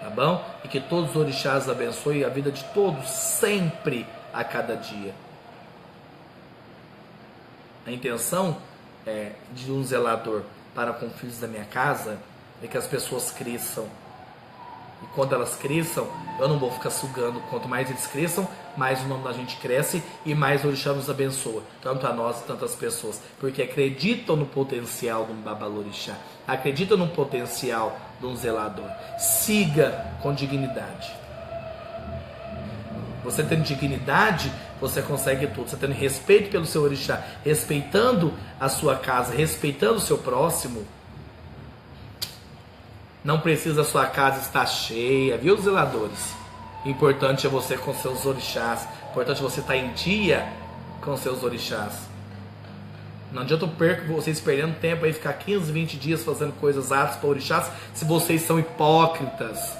Speaker 1: Tá bom? E que todos os orixás abençoem a vida de todos, sempre, a cada dia. A intenção de um zelador para com filhos da minha casa é que as pessoas cresçam. E quando elas cresçam, eu não vou ficar sugando. Quanto mais eles cresçam, mais o nome da gente cresce e mais o orixá nos abençoa. Tanto a nós e tantas pessoas. Porque acreditam no potencial de um babalorixá. Acreditam no potencial de um zelador. Siga com dignidade. Você tendo dignidade, você consegue tudo. Você tendo respeito pelo seu orixá, respeitando a sua casa, respeitando o seu próximo, não precisa a sua casa estar cheia, viu, zeladores? O importante é você com seus orixás. O importante é você estar em dia com seus orixás. Não adianta eu perco vocês perdendo tempo aí, ficar 15, 20 dias fazendo coisas, atos para orixás, se vocês são hipócritas,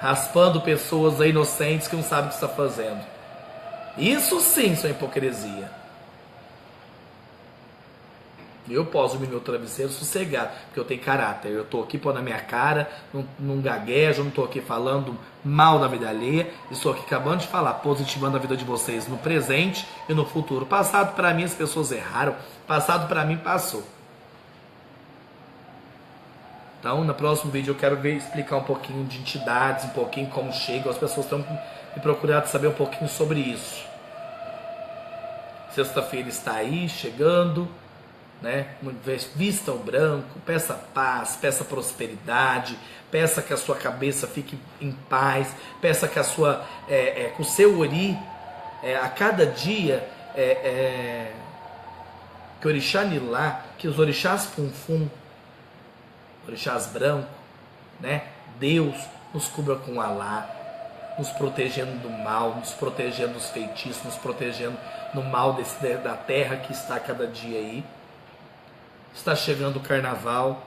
Speaker 1: raspando pessoas aí inocentes que não sabem o que está fazendo. Isso sim são hipocrisia. Eu posso dormir no meu travesseiro sossegado, porque eu tenho caráter. Eu estou aqui pondo na minha cara, não gaguejo, não estou aqui falando mal da vida alheia. Estou aqui acabando de falar, positivando a vida de vocês no presente e no futuro. Passado para mim as pessoas erraram, passado para mim passou. Então, no próximo vídeo eu quero explicar um pouquinho de entidades, um pouquinho como chegam. As pessoas estão me procurando saber um pouquinho sobre isso. Sexta-feira está aí, chegando, né? Vista o branco, peça paz, peça prosperidade, peça que a sua cabeça fique em paz, peça que a sua, com o seu ori, a cada dia, que o orixá Nilá, que os orixás Funfun, orixás branco, né? Deus nos cubra com Alá, nos protegendo do mal, nos protegendo dos feitiços, nos protegendo do mal da terra que está cada dia aí. Está chegando o carnaval,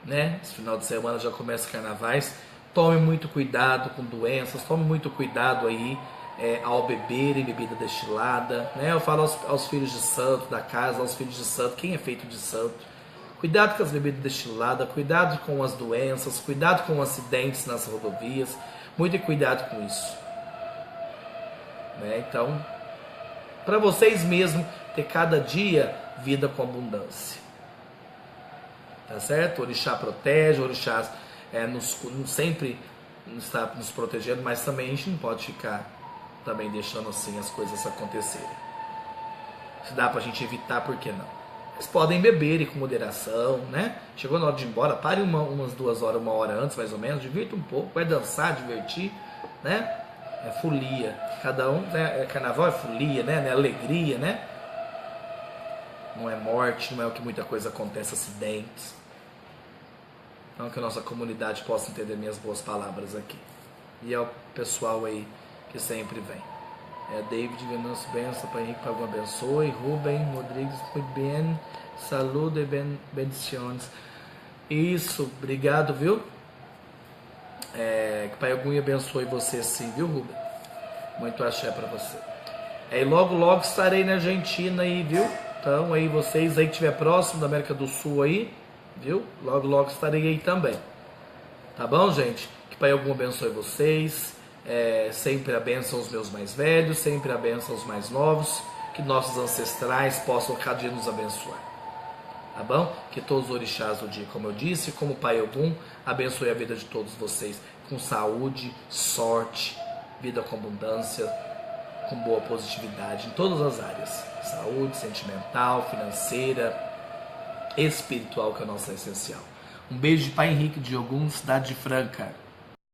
Speaker 1: né? Esse final de semana já começa carnavais. Tome muito cuidado com doenças, tome muito cuidado aí ao beberem bebida destilada, né? Eu falo aos filhos de santo da casa, aos filhos de santo, quem é feito de santo. Cuidado com as bebidas destiladas, cuidado com as doenças, cuidado com acidentes nas rodovias, muito cuidado com isso. Né? Então, para vocês mesmos ter cada dia vida com abundância. Tá certo? O orixá protege, o orixá sempre está nos protegendo, mas também a gente não pode ficar também deixando assim as coisas acontecerem. Se dá pra gente evitar, por que não? Vocês podem beber e com moderação, né? Chegou na hora de ir embora, pare umas 2 horas, 1 hora antes mais ou menos, divirta um pouco, vai dançar, divertir, né? É folia, cada um, né? Carnaval é folia, né? É alegria, né? Não é morte, não é o que muita coisa acontece, acidentes. Então que a nossa comunidade possa entender minhas boas palavras aqui. E ao pessoal aí que sempre vem. David Venâncio benção para Henrique, Pagão abençoe. Rubem Rodrigues, muito bem. Saúde e bendições. Isso, obrigado, viu? Que Pai Ogum abençoe você sim, viu, Rubem? Muito axé para você. E logo estarei na Argentina aí, viu? Então aí vocês aí que estiver próximo da América do Sul aí, viu? Logo estarei aí também. Tá bom, gente? Que Pai Ogum abençoe vocês. Sempre a bênção aos meus mais velhos, sempre a bênção aos mais novos, que nossos ancestrais possam cada dia nos abençoar, tá bom? Que todos os orixás do dia, como eu disse, como o Pai Ogum, abençoe a vida de todos vocês, com saúde, sorte, vida com abundância, com boa positividade em todas as áreas, saúde, sentimental, financeira, espiritual, que é a nossa essencial. Um beijo de Pai Henrique de Ogum, cidade de Franca.